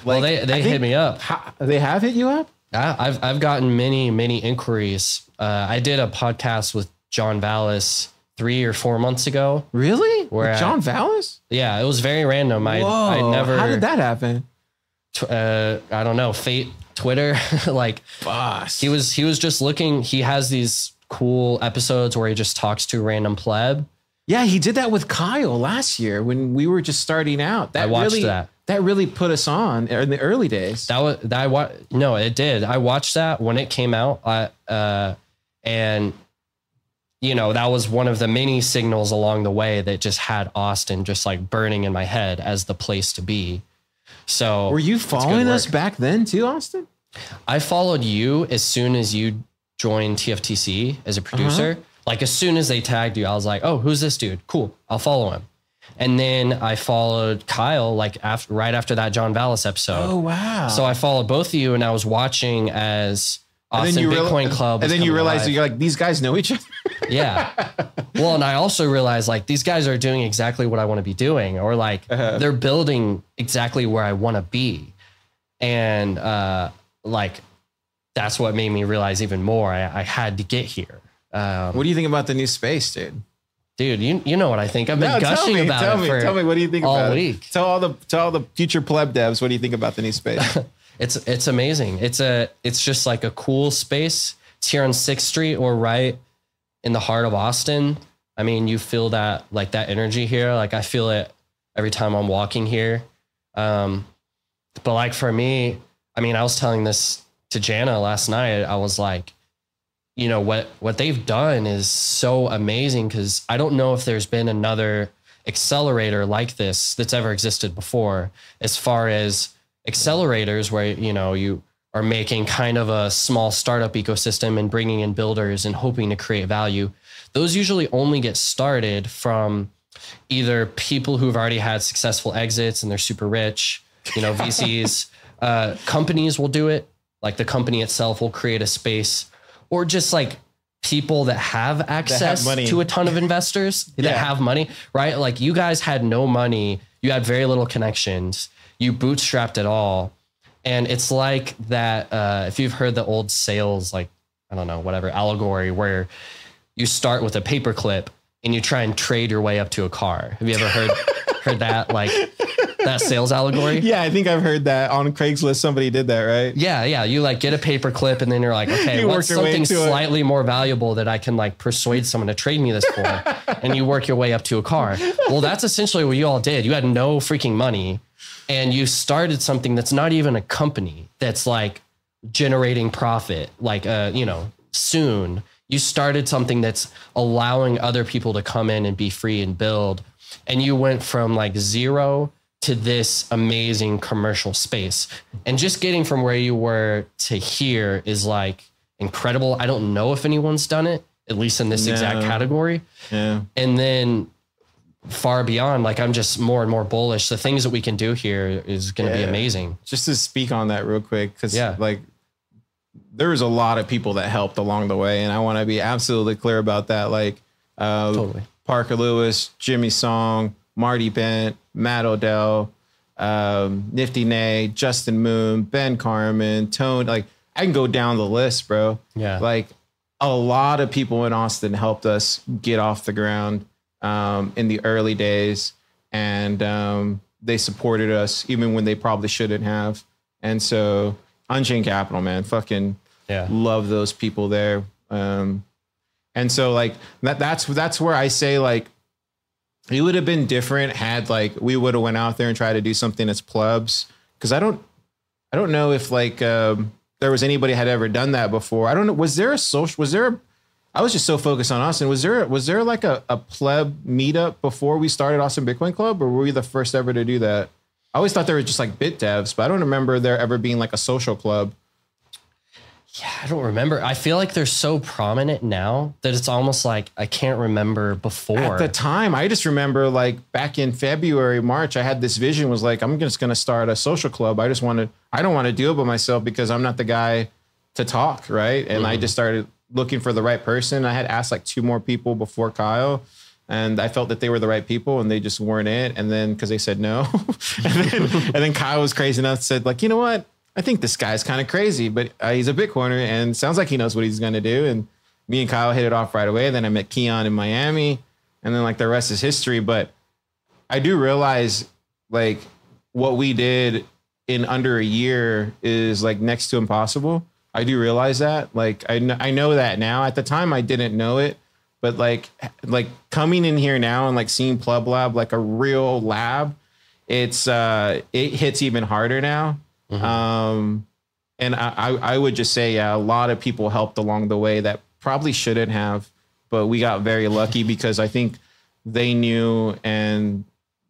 like, well, they hit me up. They have hit you up? I've gotten many inquiries. I did a podcast with John Vallis 3 or 4 months ago. Really? With John Vallis? Yeah, it was very random. I never. How did that happen? I don't know. Fate, Twitter, like boss. He was just looking. He has these cool episodes where he just talks to random pleb. Yeah, he did that with Kyle last year when we were just starting out. I watched that. That really put us on in the early days. No, it did. I watched that when it came out. And that was one of the many signals along the way that just had Austin just like burning in my head as the place to be. So were you following us back then too, Austin? I followed you as soon as you joined TFTC as a producer. Like as soon as they tagged you, I was like, oh, who's this dude? Cool. I'll follow him. And then I followed Kyle right after that John Vallis episode. Oh, wow. So I followed both of you and I was watching as Austin Bitcoin Club. And then you realized you're like, these guys know each other. Yeah. Well, and I also realized like these guys are doing exactly what I want to be doing, or like they're building exactly where I want to be. And like that's what made me realize even more I had to get here. What do you think about the new space, dude? Dude, you know what I think. I've been gushing about it for tell me, what do you think all about week? It? Tell all the future pleb devs, what do you think about the new space? It's amazing. It's just like a cool space. It's here on 6th Street or right in the heart of Austin. I mean, you feel that like that energy here. Like I feel it every time I'm walking here. But like for me, I mean, I was telling this to Jana last night. I was like, what they've done is so amazing, because I don't know if there's been another accelerator like this that's ever existed before, as far as accelerators where, you are making kind of a small startup ecosystem and bringing in builders and hoping to create value. Those usually only get started from either people who've already had successful exits and they're super rich, VCs, companies will do it. Like the company itself will create a space, or just like people that have access to a ton of investors that have money, right? Like you guys had no money. You had very little connections. You bootstrapped it all. And it's like that. If you've heard the old sales, like, I don't know, whatever allegory, where you start with a paperclip and you try and trade your way up to a car. Have you ever heard that? Like that sales allegory? Yeah, I think I've heard that on Craigslist. Somebody did that, right? Yeah. You like get a paper clip and then you're like, okay, what's something slightly more valuable that I can like persuade someone to trade me this for? And you work your way up to a car. Well, that's essentially what you all did. You had no freaking money and you started something that's not even a company that's like generating profit. Like, soon you started something that's allowing other people to come in and be free and build. And you went from like zero to this amazing commercial space. And just getting from where you were to here is like incredible. I don't know if anyone's done it, at least in this exact category. Yeah. And then far beyond, like I'm just more and more bullish. The things that we can do here is going to be amazing. Just to speak on that real quick, because like there was a lot of people that helped along the way. And I want to be absolutely clear about that. Like, totally. Parker Lewis, Jimmy Song, Marty Bent, Matt Odell, Nifty Nay, Justin Moon, Ben Carmen, Tone. Like, I can go down the list, bro. Yeah. Like, a lot of people in Austin helped us get off the ground in the early days. And they supported us even when they probably shouldn't have. And so Unchained Capital, man, fucking love those people there. And so like that's where I say, like, it would have been different had like we would have went out there and tried to do something as plebs. Cause I don't know if like there was anybody had ever done that before. I don't know. I was just so focused on Austin. Was there like a pleb meetup before we started Austin Bitcoin Club, or were we the first ever to do that? I always thought there were just like bit devs, but I don't remember there ever being like a social club. Yeah, I don't remember. I feel like they're so prominent now that it's almost like I can't remember before. At the time, I just remember like back in February, March, I had this vision, was like, I'm just going to start a social club. I don't want to do it by myself because I'm not the guy to talk, right? And I just started looking for the right person. I had asked like 2 more people before Kyle, and I felt that they were the right people and they just weren't it. And then, cause they said no. and then Kyle was crazy enough to said like, you know what? I think this guy's kind of crazy, but he's a Bitcoiner and sounds like he knows what he's going to do. And me and Kyle hit it off right away. Then I met Keon in Miami, and then like the rest is history. But I do realize like what we did in under a year is like next to impossible. I do realize that. Like I know that now. At the time, I didn't know it, but like coming in here now and like seeing Pleb Lab like a real lab, it hits even harder now. And I would just say, yeah, a lot of people helped along the way that probably shouldn't have, but we got very lucky because I think they knew, and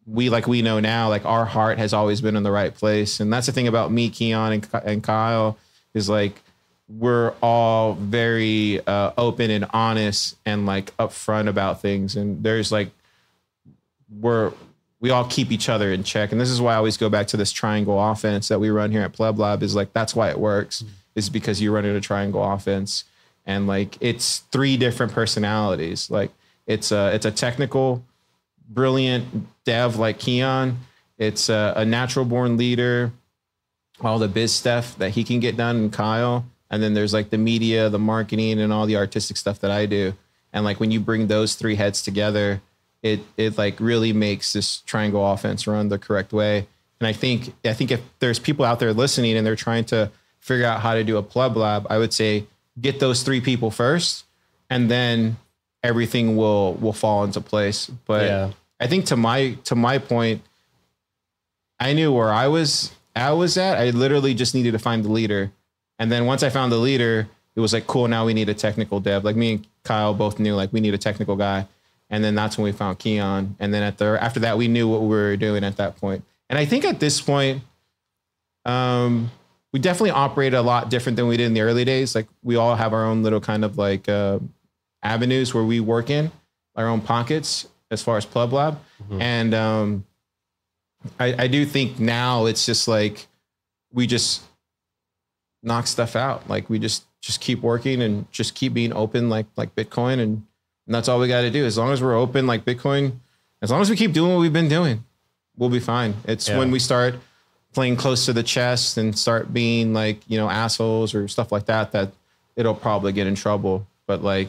we know now, like our heart has always been in the right place. And that's the thing about me, Keon and Kyle, is like, we're all very open and honest and like upfront about things. And there's like, we all keep each other in check. And this is why I always go back to this triangle offense that we run here at Pleb Lab, is like, that's why it works, is because you're running a triangle offense. And like, it's 3 different personalities. Like it's a technical, brilliant dev like Keon. It's a natural born leader, all the biz stuff that he can get done, and Kyle. And then there's like the media, the marketing, and all the artistic stuff that I do. And like, when you bring those 3 heads together, it like really makes this triangle offense run the correct way. And I think if there's people out there listening and they're trying to figure out how to do a Pleb Lab, I would say get those 3 people first, and then everything will fall into place. But I think to my point, I knew where I was at. I literally just needed to find the leader. And then once I found the leader, it was like, cool, now we need a technical dev. Like me and Kyle both knew like we need a technical guy. And then that's when we found Keon. And then after that, we knew what we were doing at that point. And I think at this point, we definitely operate a lot different than we did in the early days. Like we all have our own little kind of like avenues where we work in, our own pockets as far as Pleb Lab. And I do think now it's just like, we just knock stuff out. Like we just keep working and just keep being open like Bitcoin. And that's all we got to do. As long as we're open like Bitcoin, as long as we keep doing what we've been doing, we'll be fine. It's when we start playing close to the chest and start being like, you know, assholes or stuff like that, that it'll probably get in trouble. But like,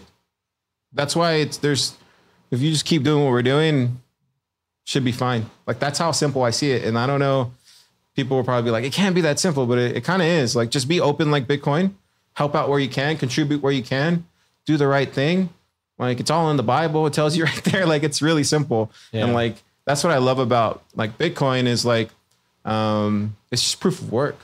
that's why if you just keep doing what we're doing, should be fine. Like that's how simple I see it. And I don't know, people will probably be like, it can't be that simple, but it kind of is. Like, just be open like Bitcoin, help out where you can, contribute where you can, do the right thing. Like it's all in the Bible. It tells you right there. Like it's really simple. And like, that's what I love about like Bitcoin is like, it's just proof of work,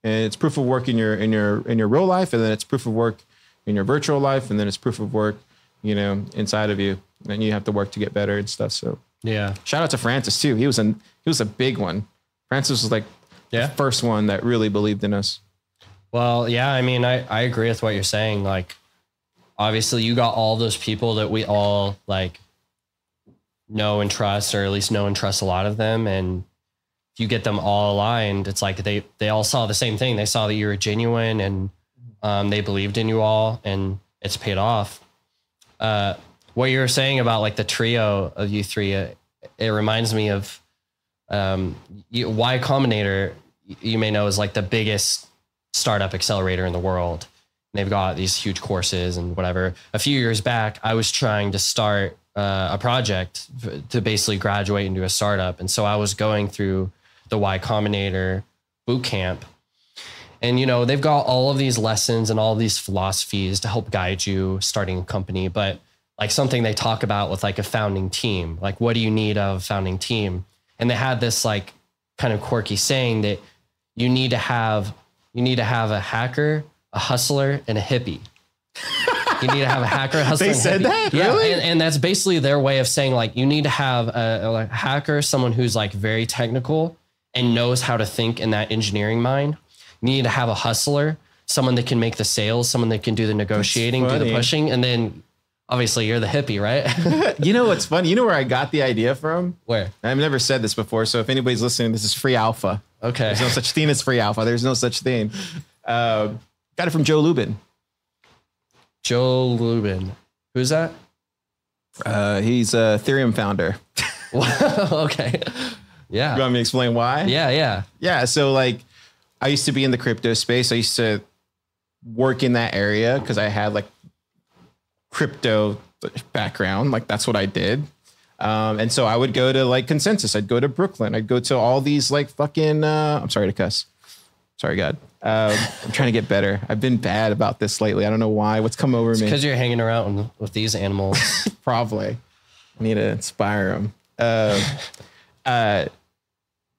and it's proof of work in your real life. And then it's proof of work in your virtual life. And then it's proof of work, you know, inside of you, and you have to work to get better and stuff. So shout out to Francis too. He was a big one. Francis was like the first one that really believed in us. Well, yeah, I mean, I agree with what you're saying. Like, obviously you got all those people that we all like know and trust, or at least know and trust a lot of them. And if you get them all aligned, it's like they all saw the same thing. They saw that you were genuine, and they believed in you all, and it's paid off. what you were saying about like the trio of you three, it reminds me of Y Combinator, you may know, is like the biggest startup accelerator in the world. They've got these huge courses and whatever. A few years back, I was trying to start a project to basically graduate into a startup. And so I was going through the Y Combinator boot camp. And, you know, they've got all of these lessons and all these philosophies to help guide you starting a company. But like something they talk about with like a founding team, like what do you need of a founding team? And they had this like kind of quirky saying that you need to have a hacker, a hustler, and a hippie. You need to have a hacker, a hustler. They said that? Yeah. Really? And that's basically their way of saying like, you need to have a hacker, someone who's like very technical and knows how to think in that engineering mind. You need to have a hustler, someone that can make the sales, someone that can do the negotiating, do the pushing. And then obviously you're the hippie, right? You know what's funny? You know where I got the idea from? Where? I've never said this before. So if anybody's listening, this is free alpha. Okay. There's no such thing as free alpha. There's no such thing. Got it from Joe Lubin. Joe Lubin. Who's that? He's a Ethereum founder. Okay. Yeah. You want me to explain why? Yeah. Yeah. So like, I used to be in the crypto space. I used to work in that area because I had like crypto background. Like that's what I did. And so I would go to like Consensus. I'd go to Brooklyn. I'd go to all these like fucking, I'm sorry to cuss. Sorry, God. I'm trying to get better. I've been bad about this lately. I don't know why. What's come over me? Because you're hanging around with these animals. Probably. I need to inspire them.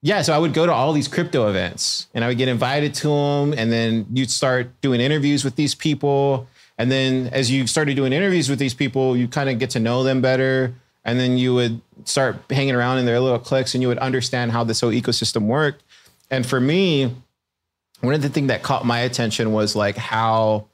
Yeah, so I would go to all these crypto events and I would get invited to them. And then you'd start doing interviews with these people. And then as you started doing interviews with these people, you kind of get to know them better. And then you would start hanging around in their little cliques and you would understand how this whole ecosystem worked. And for me, one of the things that caught my attention was like how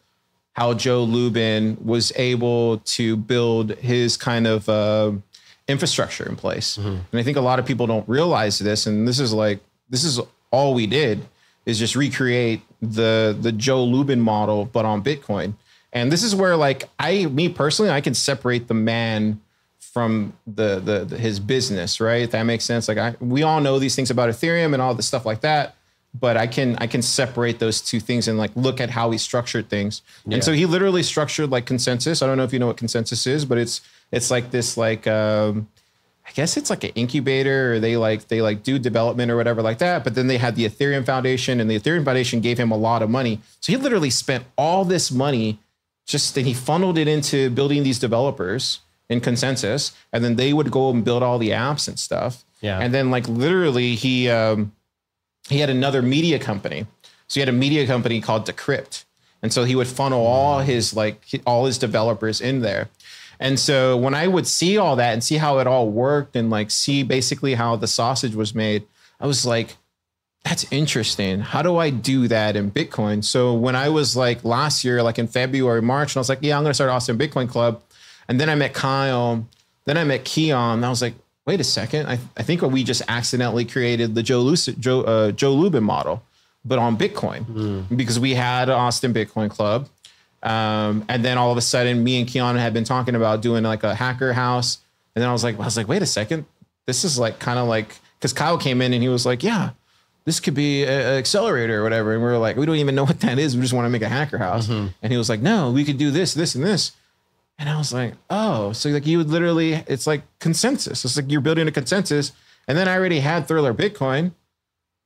Joe Lubin was able to build his kind of infrastructure in place. Mm-hmm. And I think a lot of people don't realize this. And this is all we did is just recreate the Joe Lubin model, but on Bitcoin. And this is where like me personally, I can separate the man from his business, right? If that makes sense. Like we all know these things about Ethereum and all the stuff like that, but I can separate those two things and like look at how he structured things. Yeah. And so he literally structured like Consensus. I don't know if you know what Consensus is, but it's like this like I guess it's like an incubator, or they do development or whatever like that. But then they had the Ethereum Foundation, and the Ethereum Foundation gave him a lot of money. So he literally spent all this money and he funneled it into building these developers in Consensus, and then they would go and build all the apps and stuff. Yeah. And then like literally he had another media company. So he had a media company called Decrypt. And so he would funnel all his developers in there. And so when I would see all that and see how it all worked and like see basically how the sausage was made, I was like, that's interesting. How do I do that in Bitcoin? So when I was like last year, like in February, March, and I was like, yeah, I'm going to start Austin Bitcoin Club. And then I met Kyle, then I met Keon, and I was like, wait a second. I think we just accidentally created the Joe Lubin model, but on Bitcoin, because we had Austin Bitcoin Club. And then all of a sudden me and Keon had been talking about doing like a hacker house. And then I was like, wait a second. This is like kind of like, because Kyle came in and he was like, yeah, this could be an accelerator or whatever. And we were like, we don't even know what that is. We just want to make a hacker house. Mm-hmm. And he was like, no, we could do this, this, and this. And I was like, oh, so like you would literally, it's like Consensus. It's like you're building a consensus. And then I already had Thriller Bitcoin,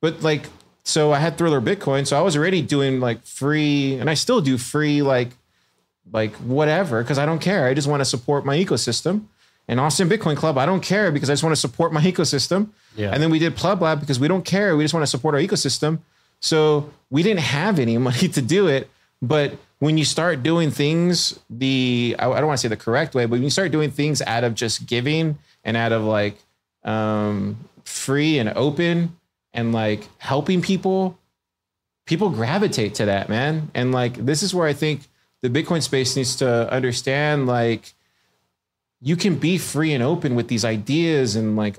but like, so I had Thriller Bitcoin. So I was already doing like free, and I still do free, like whatever, because I don't care. I just want to support my ecosystem. And Austin Bitcoin Club, I don't care because I just want to support my ecosystem. Yeah. And then we did Pleb Lab because we don't care. We just want to support our ecosystem. So we didn't have any money to do it. But when you start doing things I don't want to say the correct way, but when you start doing things out of just giving and out of like free and open and like helping people gravitate to that, man. And like, this is where I think the Bitcoin space needs to understand, like, you can be free and open with these ideas and like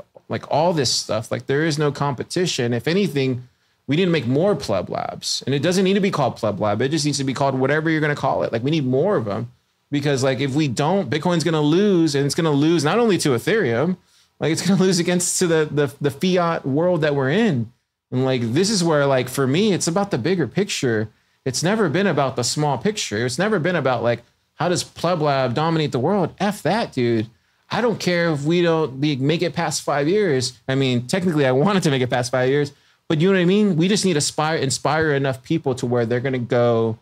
all this stuff. Like there is no competition. If anything, we need to make more Pleb Labs, and it doesn't need to be called Pleb Lab. It just needs to be called whatever you're going to call it. Like we need more of them because like if we don't, Bitcoin's going to lose, and it's going to lose not only to Ethereum, like it's going to lose against to the fiat world that we're in. And like, this is where like, for me, it's about the bigger picture. It's never been about the small picture. It's never been about like, how does Pleb Lab dominate the world? F that, dude. I don't care if we don't make it past 5 years. I mean, technically I wanted to make it past 5 years, but you know what I mean? We just need to inspire enough people to where they're going to go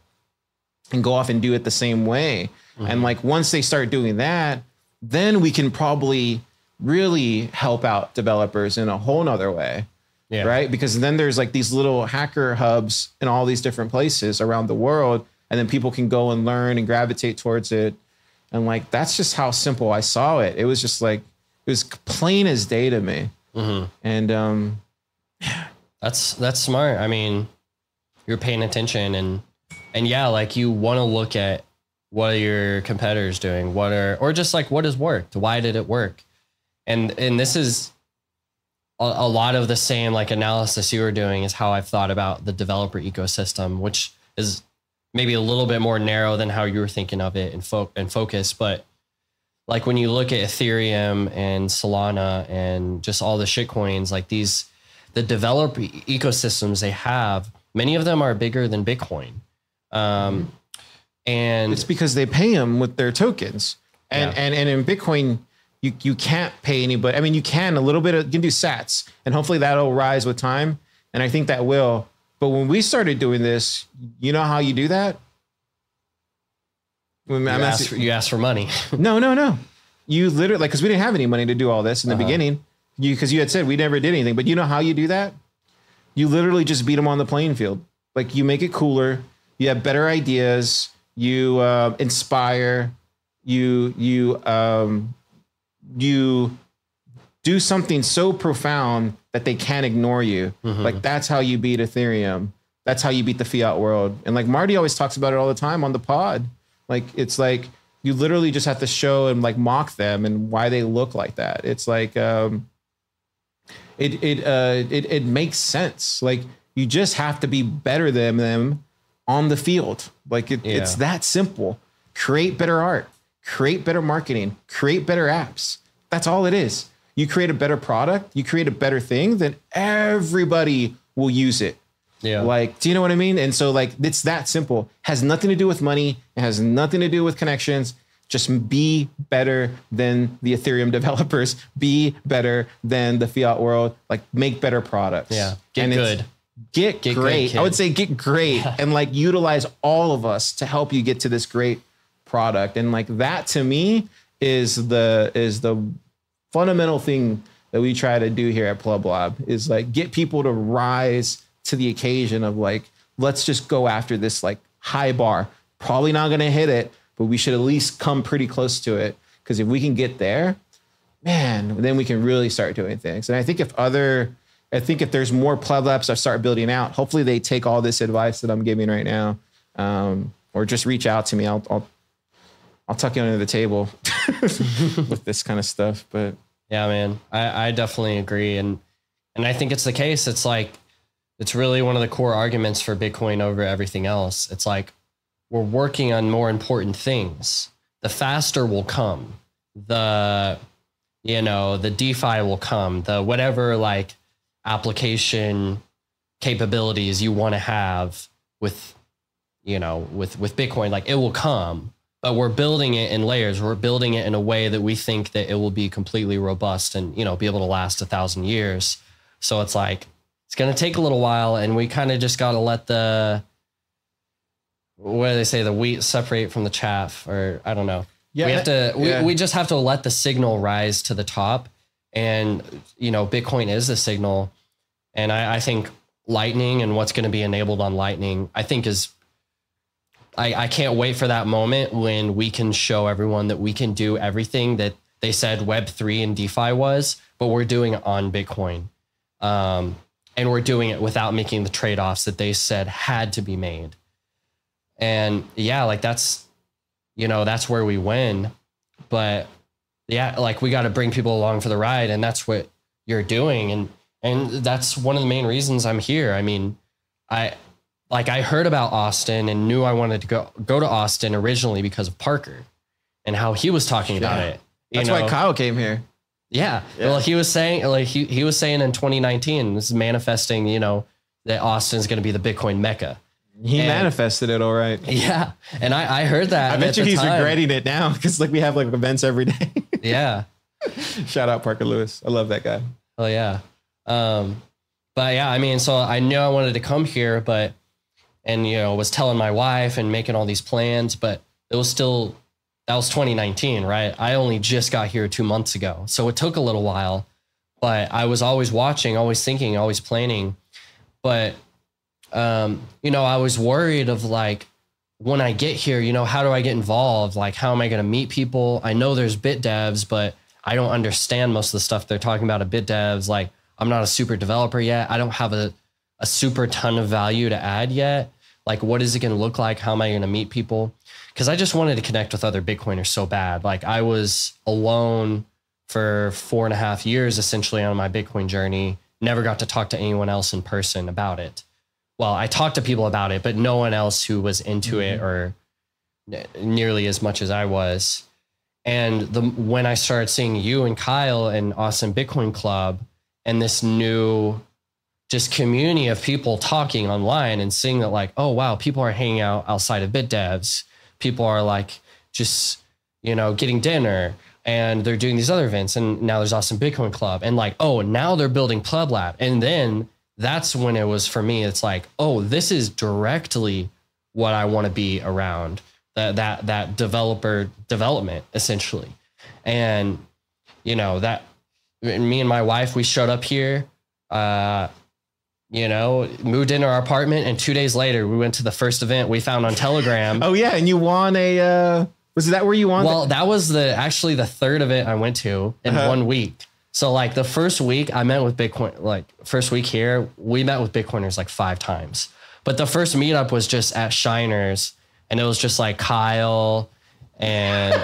off and do it the same way. Mm-hmm. And like, once they start doing that, then we can probably really help out developers in a whole nother way. Yeah. Right. Because then there's like these little hacker hubs in all these different places around the world. And then people can go and learn and gravitate towards it. And like, that's just how simple I saw it. It was just like, it was plain as day to me. Mm-hmm. And that's smart. I mean, you're paying attention and yeah, like you want to look at what are your competitors doing? Or just like, what has worked? Why did it work? And this is a lot of the same like analysis you were doing is how I've thought about the developer ecosystem, which is maybe a little bit more narrow than how you were thinking of it and focus. But like when you look at Ethereum and Solana and just all the shitcoins, like the developer ecosystems they have, many of them are bigger than Bitcoin. And it's because they pay them with their tokens. And in Bitcoin, you can't pay anybody. I mean, you can a little bit, you can do sats, and hopefully that'll rise with time. And I think that will. But when we started doing this, you know how you do that? You ask for money. No. You literally, like, because we didn't have any money to do all this in the beginning. Because you had said we never did anything. But you know how you do that? You literally just beat them on the playing field. Like, you make it cooler. You have better ideas. You inspire. You do something so profound that they can't ignore you. Mm-hmm. Like, that's how you beat Ethereum. That's how you beat the fiat world. And like Marty always talks about it all the time on the pod. Like, it's like you literally just have to show and like mock them and why they look like that. It's like it makes sense. Like, you just have to be better than them on the field. Like it's that simple. Create better art, create better marketing, create better apps. That's all it is. You create a better product, you create a better thing, then everybody will use it. Yeah. Like, do you know what I mean? And so like, it's that simple. Has nothing to do with money. It has nothing to do with connections. Just be better than the Ethereum developers. Be better than the fiat world. Like, make better products. Yeah. Get good. Get great. I would say get great and like utilize all of us to help you get to this great product. And like, that to me is the fundamental thing that we try to do here at Pleb Lab, is like get people to rise to the occasion of like, let's just go after this like high bar. Probably not going to hit it, but we should at least come pretty close to it. Because if we can get there, man, then we can really start doing things. And I think if there's more Pleb Labs that start building out, hopefully they take all this advice that I'm giving right now, or just reach out to me. I'll tuck you under the table with this kind of stuff. But yeah, man, I definitely agree. And I think it's the case. It's like, it's really one of the core arguments for Bitcoin over everything else. It's like, we're working on more important things. The faster will come. The DeFi will come. The whatever like application capabilities you want to have with Bitcoin, like it will come, but we're building it in layers. We're building it in a way that we think that it will be completely robust and, be able to last 1,000 years. So it's like, it's going to take a little while, and we kind of just got to let what do they say? The wheat separate from the chaff, or I don't know. Yeah. We just have to let the signal rise to the top, and, Bitcoin is the signal. And I think Lightning and what's going to be enabled on Lightning, I think I can't wait for that moment when we can show everyone that we can do everything that they said Web3 and DeFi was, but we're doing it on Bitcoin. And we're doing it without making the trade-offs that they said had to be made. And yeah, like that's where we win. But yeah, like we got to bring people along for the ride, and that's what you're doing. And that's one of the main reasons I'm here. I mean, I heard about Austin and knew I wanted to go to Austin originally because of Parker. and how he was talking about it. That's why Kyle came here. Yeah. Well, he was saying like he was saying in 2019, this is manifesting, you know, that Austin's going to be the Bitcoin Mecca. He manifested it all right. Yeah. And I heard that. I bet you he's regretting it now because like we have like events every day. Yeah. Shout out Parker Lewis. I love that guy. Oh yeah. But yeah, I mean, so I knew I wanted to come here, and you know, was telling my wife and making all these plans, but it was still, that was 2019, right? I only just got here 2 months ago. So it took a little while, but I was always watching, always thinking, always planning. But, you know, I was worried of like, when I get here, you know, how do I get involved? Like, how am I going to meet people? I know there's bit devs, but I don't understand most of the stuff they're talking about at bit devs. Like, I'm not a super developer yet. I don't have a super ton of value to add yet. Like, what is it going to look like? How am I going to meet people? Because I just wanted to connect with other Bitcoiners so bad. Like, I was alone for 4.5 years, essentially, on my Bitcoin journey. Never got to talk to anyone else in person about it. Well, I talked to people about it, but no one else who was into it or nearly as much as I was. And when I started seeing you and Kyle and Austin Bitcoin Club and this new just community of people talking online and seeing that like, oh, wow, people are hanging out outside of bit devs. People are like just, you know, getting dinner and they're doing these other events. And now there's Austin Bitcoin Club and like, oh, now they're building Pleb Lab. And then that's when it was for me. It's like, oh, this is directly what I want to be around, that developer development essentially. And, you know, that me and my wife, we showed up here, you know, moved into our apartment, and 2 days later we went to the first event we found on Telegram. Oh yeah. And you won was that where you won? Well, that was actually the third event I went to in 1 week. So like the first week I met with Bitcoin, like first week here, we met with Bitcoiners like 5 times. But the first meetup was just at Shiners, and it was just like Kyle and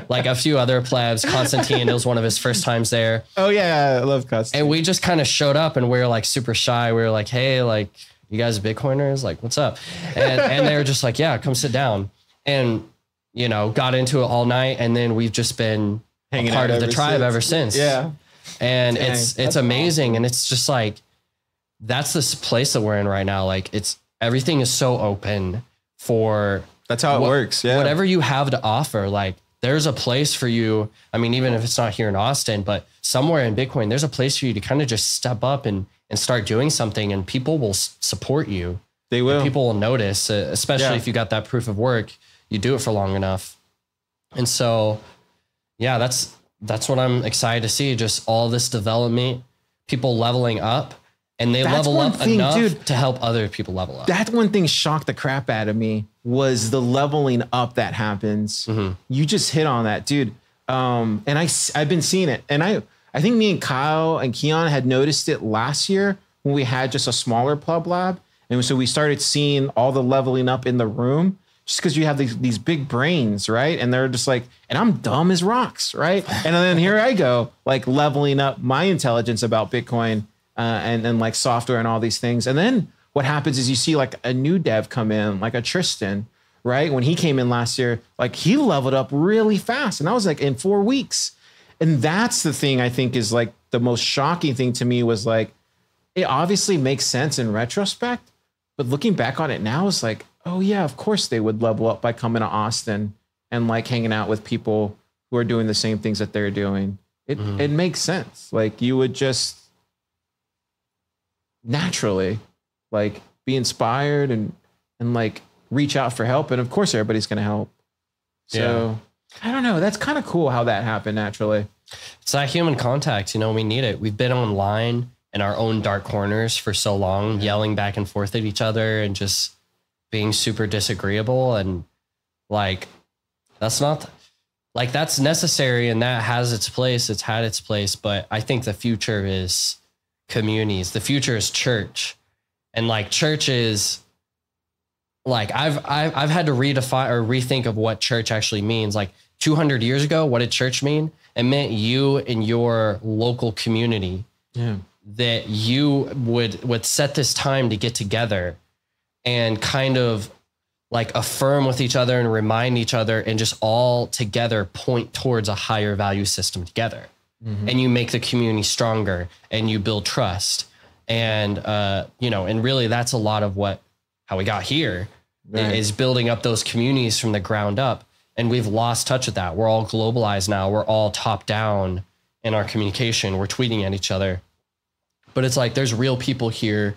like a few other plebs. Constantine, it was one of his first times there. Oh yeah, I love Constantine. And we just kind of showed up and we were like super shy. We were like, hey, like, you guys Bitcoiners? Like, what's up? And they were just like, yeah, come sit down. And, you know, got into it all night. And then we've just been hanging part of the tribe ever since. Yeah. And it's amazing. Awesome. And it's just like, that's this place that we're in right now. Like everything is so open for. That's how it works. Yeah. Whatever you have to offer, like there's a place for you. I mean, even if it's not here in Austin, but somewhere in Bitcoin, there's a place for you to kind of just step up and start doing something, and people will support you. They will. And people will notice, especially if you got that proof of work, you do it for long enough. And so, yeah, that's what I'm excited to see. Just all this development, people leveling up. And they level up enough to help other people level up. That one thing shocked the crap out of me was the leveling up that happens. Mm-hmm. You just hit on that, dude. And I've been seeing it. And I think me and Kyle and Keon had noticed it last year when we had just a smaller Pleb Lab. And so we started seeing all the leveling up in the room just because you have these big brains, right? And they're just like, and I'm dumb as rocks, right? And then here I go, like leveling up my intelligence about Bitcoin. And like software and all these things. And then what happens is you see like a new dev come in, like a Tristan, right? When he came in last year, like he leveled up really fast. And I was like in 4 weeks. And that's the thing I think is like the most shocking thing to me was like, it obviously makes sense in retrospect, but looking back on it now is like, oh yeah, of course they would level up by coming to Austin and like hanging out with people who are doing the same things that they're doing. It makes sense. Like you would just naturally like be inspired and like reach out for help. And of course everybody's going to help. So I don't know. That's kind of cool how that happened naturally. It's that human contact, you know, we need it. We've been online in our own dark corners for so long, yelling back and forth at each other and just being super disagreeable. And like, that's not like, that's necessary. And that has its place. It's had its place. But I think the future is communities. The future is church. And like church is like, I've had to redefine or rethink of what church actually means. Like 200 years ago, what did church mean? It meant you and your local community that you would set this time to get together and kind of like affirm with each other and remind each other and just all together point towards a higher value system together. And you make the community stronger and you build trust. And, you know, and really that's a lot of how we got here is building up those communities from the ground up. And we've lost touch with that. We're all globalized now. We're all top down in our communication. We're tweeting at each other, but it's like, there's real people here.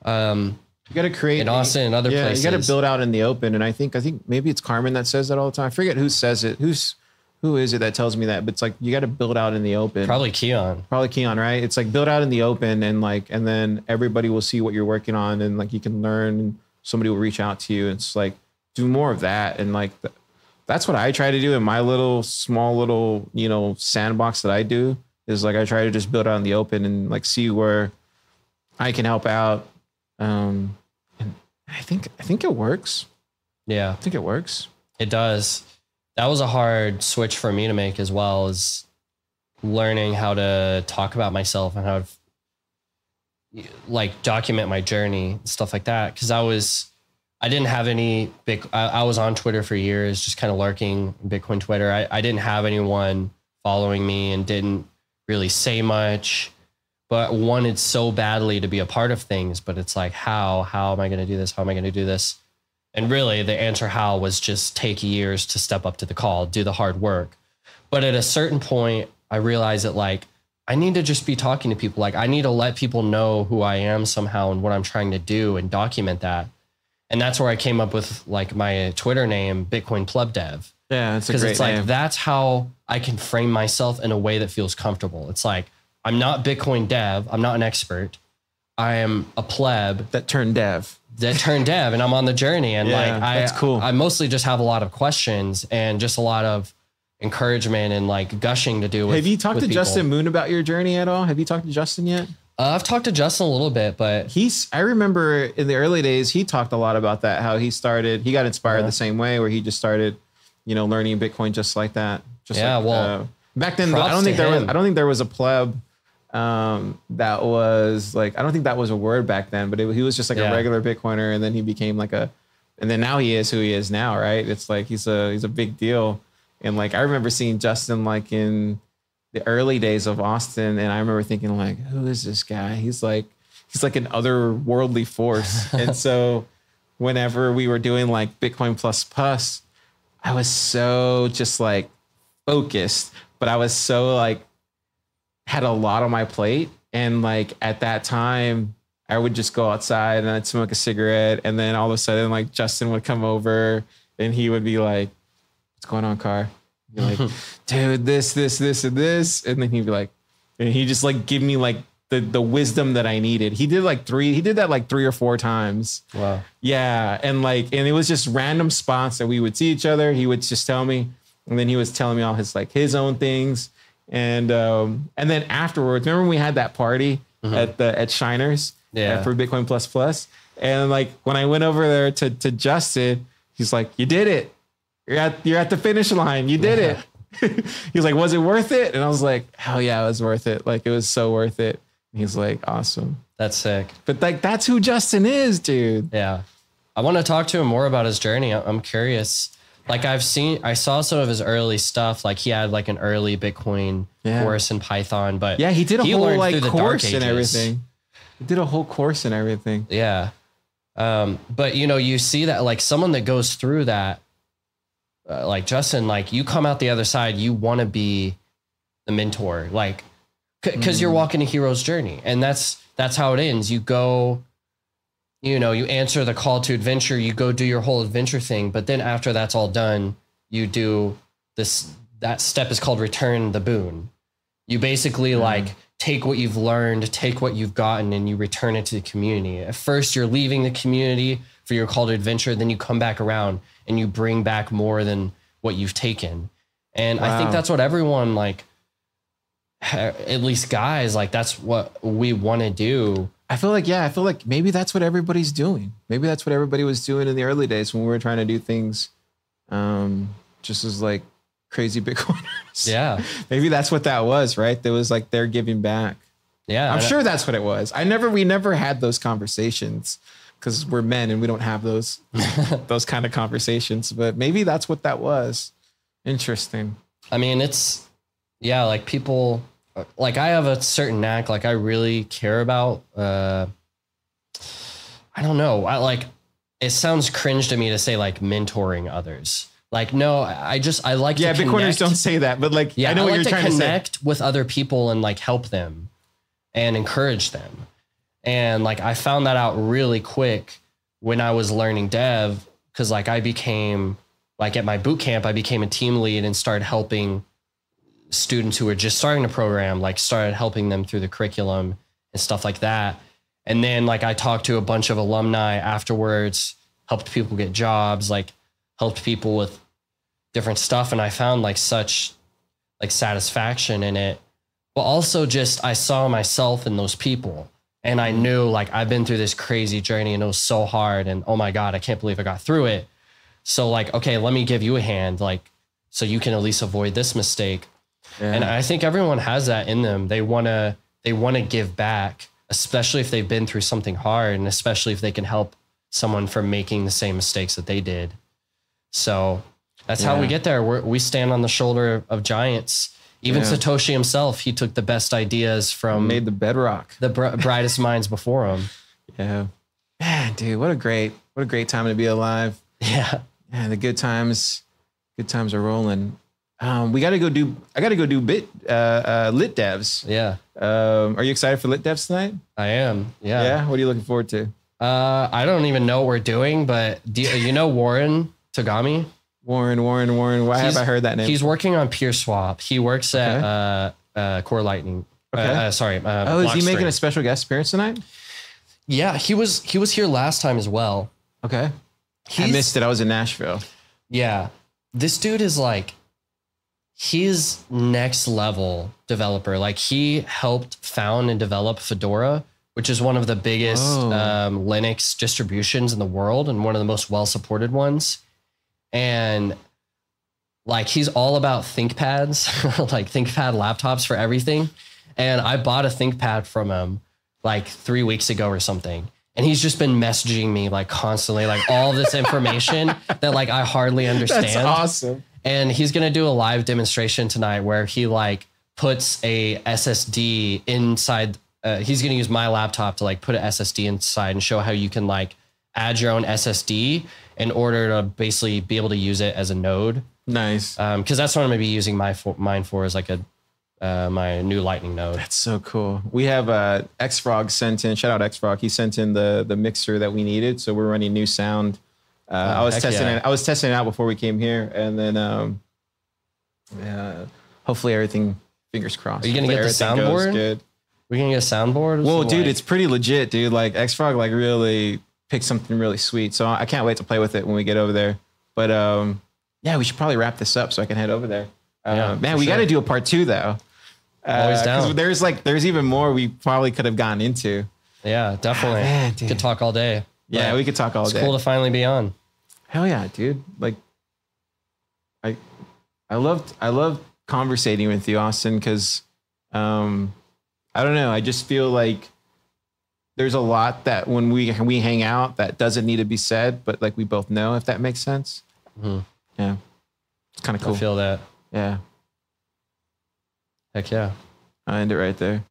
You got to create in Austin and other places. You got to build out in the open. And I think maybe it's Carmen that says that all the time. I forget who says it. Who is it that tells me that? But it's like, you got to build out in the open. Probably Keon, right? It's like build out in the open and then everybody will see what you're working on and like you can learn and somebody will reach out to you. It's like, do more of that. And like, that's what I try to do in my small little, you know, sandbox that I do is like, I try to just build out in the open and like see where I can help out. And I think it works. Yeah. I think it works. It does. That was a hard switch for me to make as well, as learning how to talk about myself and how to like document my journey and stuff like that. Cause I didn't have any I was on Twitter for years, just kind of lurking Bitcoin Twitter. I didn't have anyone following me and didn't really say much, but wanted so badly to be a part of things. But it's like, how am I going to do this? How am I going to do this? And really the answer how was just take years to step up to the call, do the hard work. But at a certain point, I realized that like, I need to just be talking to people. Like I need to let people know who I am somehow and what I'm trying to do and document that. And that's where I came up with like my Twitter name, Bitcoin Pleb Dev. Yeah, it's a great name. Because it's like, name. That's how I can frame myself in a way that feels comfortable. It's like, I'm not Bitcoin dev. I'm not an expert. I am a pleb. That turned dev. And I'm on the journey. And that's cool. I mostly just have a lot of questions and just a lot of encouragement and like gushing to do with. Have you talked to people. Justin Moon about your journey at all? Have you talked to Justin yet? I've talked to Justin a little bit, but I remember in the early days, he talked a lot about that, how he got inspired the same way where he just started, you know, learning Bitcoin just like that. Back then, I don't think there was a pleb that was like, I don't think that was a word back then, but he was just like a regular Bitcoiner. And then he became and then now he is who he is now. Right. It's like, he's a big deal. And like, I remember seeing Justin like in the early days of Austin. And I remember thinking like, who is this guy? He's like an otherworldly force. And so whenever we were doing like Bitcoin plus, I was so just like focused, but I was so like, had a lot on my plate. And like at that time I would just go outside and I'd smoke a cigarette. And then all of a sudden like Justin would come over and he would be like, what's going on, Car? Be like, dude, this, and this. And then he'd be like, and he just like give me like the wisdom that I needed. He did that like 3 or 4 times. Wow. Yeah. And it was just random spots that we would see each other. He would just tell me, and then he was telling me all his own things. And then afterwards, remember when we had that party at Shiners for Bitcoin plus? And like when I went over there to Justin, he's like, you did it. You're at the finish line. You did it. He's like, was it worth it? And I was like, hell yeah, it was worth it. Like it was so worth it. And he's like, awesome. That's sick. But like, that's who Justin is, dude. Yeah. I want to talk to him more about his journey. I'm curious. Like I saw some of his early stuff. Like he had like an early Bitcoin course in Python, but he did a whole like course and everything. He did a whole course and everything. Yeah. But you know, you see that like someone that goes through that, like Justin, like you come out the other side, you want to be the mentor, like, cause you're walking a hero's journey, and that's how it ends. You go, you know, you answer the call to adventure, you go do your whole adventure thing. But then after that's all done, you do this, that step is called return the boon. You basically like take what you've learned, take what you've gotten, and you return it to the community. At first you're leaving the community for your call to adventure. Then you come back around and you bring back more than what you've taken. And I think that's what everyone like, at least guys, like that's what we want to do. I feel like maybe that's what everybody's doing. Maybe that's what everybody was doing in the early days when we were trying to do things just as like crazy Bitcoiners. Yeah. Maybe that's what that was, right? There was like they're giving back. Yeah. I'm sure that's what it was. We never had those conversations, because we're men and we don't have those those kind of conversations. But maybe that's what that was. Interesting. I mean, it's like people, like I have a certain knack, like I really care about. I don't know. It sounds cringe to me to say like mentoring others. Like, no, I like to Bitcoiners don't say that, but like, I know what you're trying to say. Connect with other people and like help them and encourage them. And like, I found that out really quick when I was learning dev, because like I became like at my boot camp, I became a team lead and started helping students who were just starting to program, like started helping them through the curriculum and stuff like that. And then like I talked to a bunch of alumni afterwards, helped people get jobs, like helped people with different stuff. And I found like such like satisfaction in it, but also just, I saw myself in those people and I knew like I've been through this crazy journey and it was so hard and oh my God, I can't believe I got through it. So like, okay, let me give you a hand, like, so you can at least avoid this mistake. Yeah. And I think everyone has that in them. They want to give back, especially if they've been through something hard and especially if they can help someone from making the same mistakes that they did. So that's how we get there. We stand on the shoulder of giants. Even Satoshi himself, he took the best ideas from... Made the bedrock. The brightest minds before him. Yeah. Man, dude, what a great time to be alive. Yeah. Man, the good times are rolling. I got to go do lit devs. Yeah. Are you excited for lit devs tonight? I am. Yeah. Yeah. What are you looking forward to? I don't even know what we're doing, but do you know Warren Tagami? Warren. Why have I heard that name? He's working on Peer Swap. He works at Core Lightning. Okay. Is he making a special guest appearance tonight? Yeah, he was here last time as well. Okay. I missed it. I was in Nashville. Yeah. This dude is like, he's next level developer. Like he helped found and develop Fedora, which is one of the biggest Linux distributions in the world and one of the most well-supported ones. And like, he's all about ThinkPads, like ThinkPad laptops for everything. And I bought a ThinkPad from him like 3 weeks ago or something. And he's just been messaging me like constantly, like all this information that like I hardly understand. That's awesome. And he's going to do a live demonstration tonight where he like puts a SSD inside. He's going to use my laptop to like put an SSD inside and show how you can like add your own SSD in order to basically be able to use it as a node. Nice. Because that's what I'm going to be using mine for, is like my new Lightning node. That's so cool. We have XFrog sent in. Shout out XFrog. He sent in the mixer that we needed, so we're running new sound. I was testing it out before we came here, and then hopefully everything. Fingers crossed. Are you gonna get the soundboard? Good. We're gonna get a soundboard. Well, dude, it's pretty legit, dude. Like XFrog, like really picked something really sweet. So I can't wait to play with it when we get over there. But yeah, we should probably wrap this up so I can head over there. Man, we got to do a part 2 though. Always down. There's even more we probably could have gotten into. Yeah, definitely. Man, could talk all day. Yeah, we could talk all day. It's cool to finally be on. Hell yeah, dude. Like, I loved conversating with you, Austin, because I don't know. I just feel like there's a lot that when we hang out that doesn't need to be said, but like we both know, if that makes sense. Mm-hmm. Yeah. It's kind of cool. I feel that. Yeah. Heck yeah. I'll end it right there.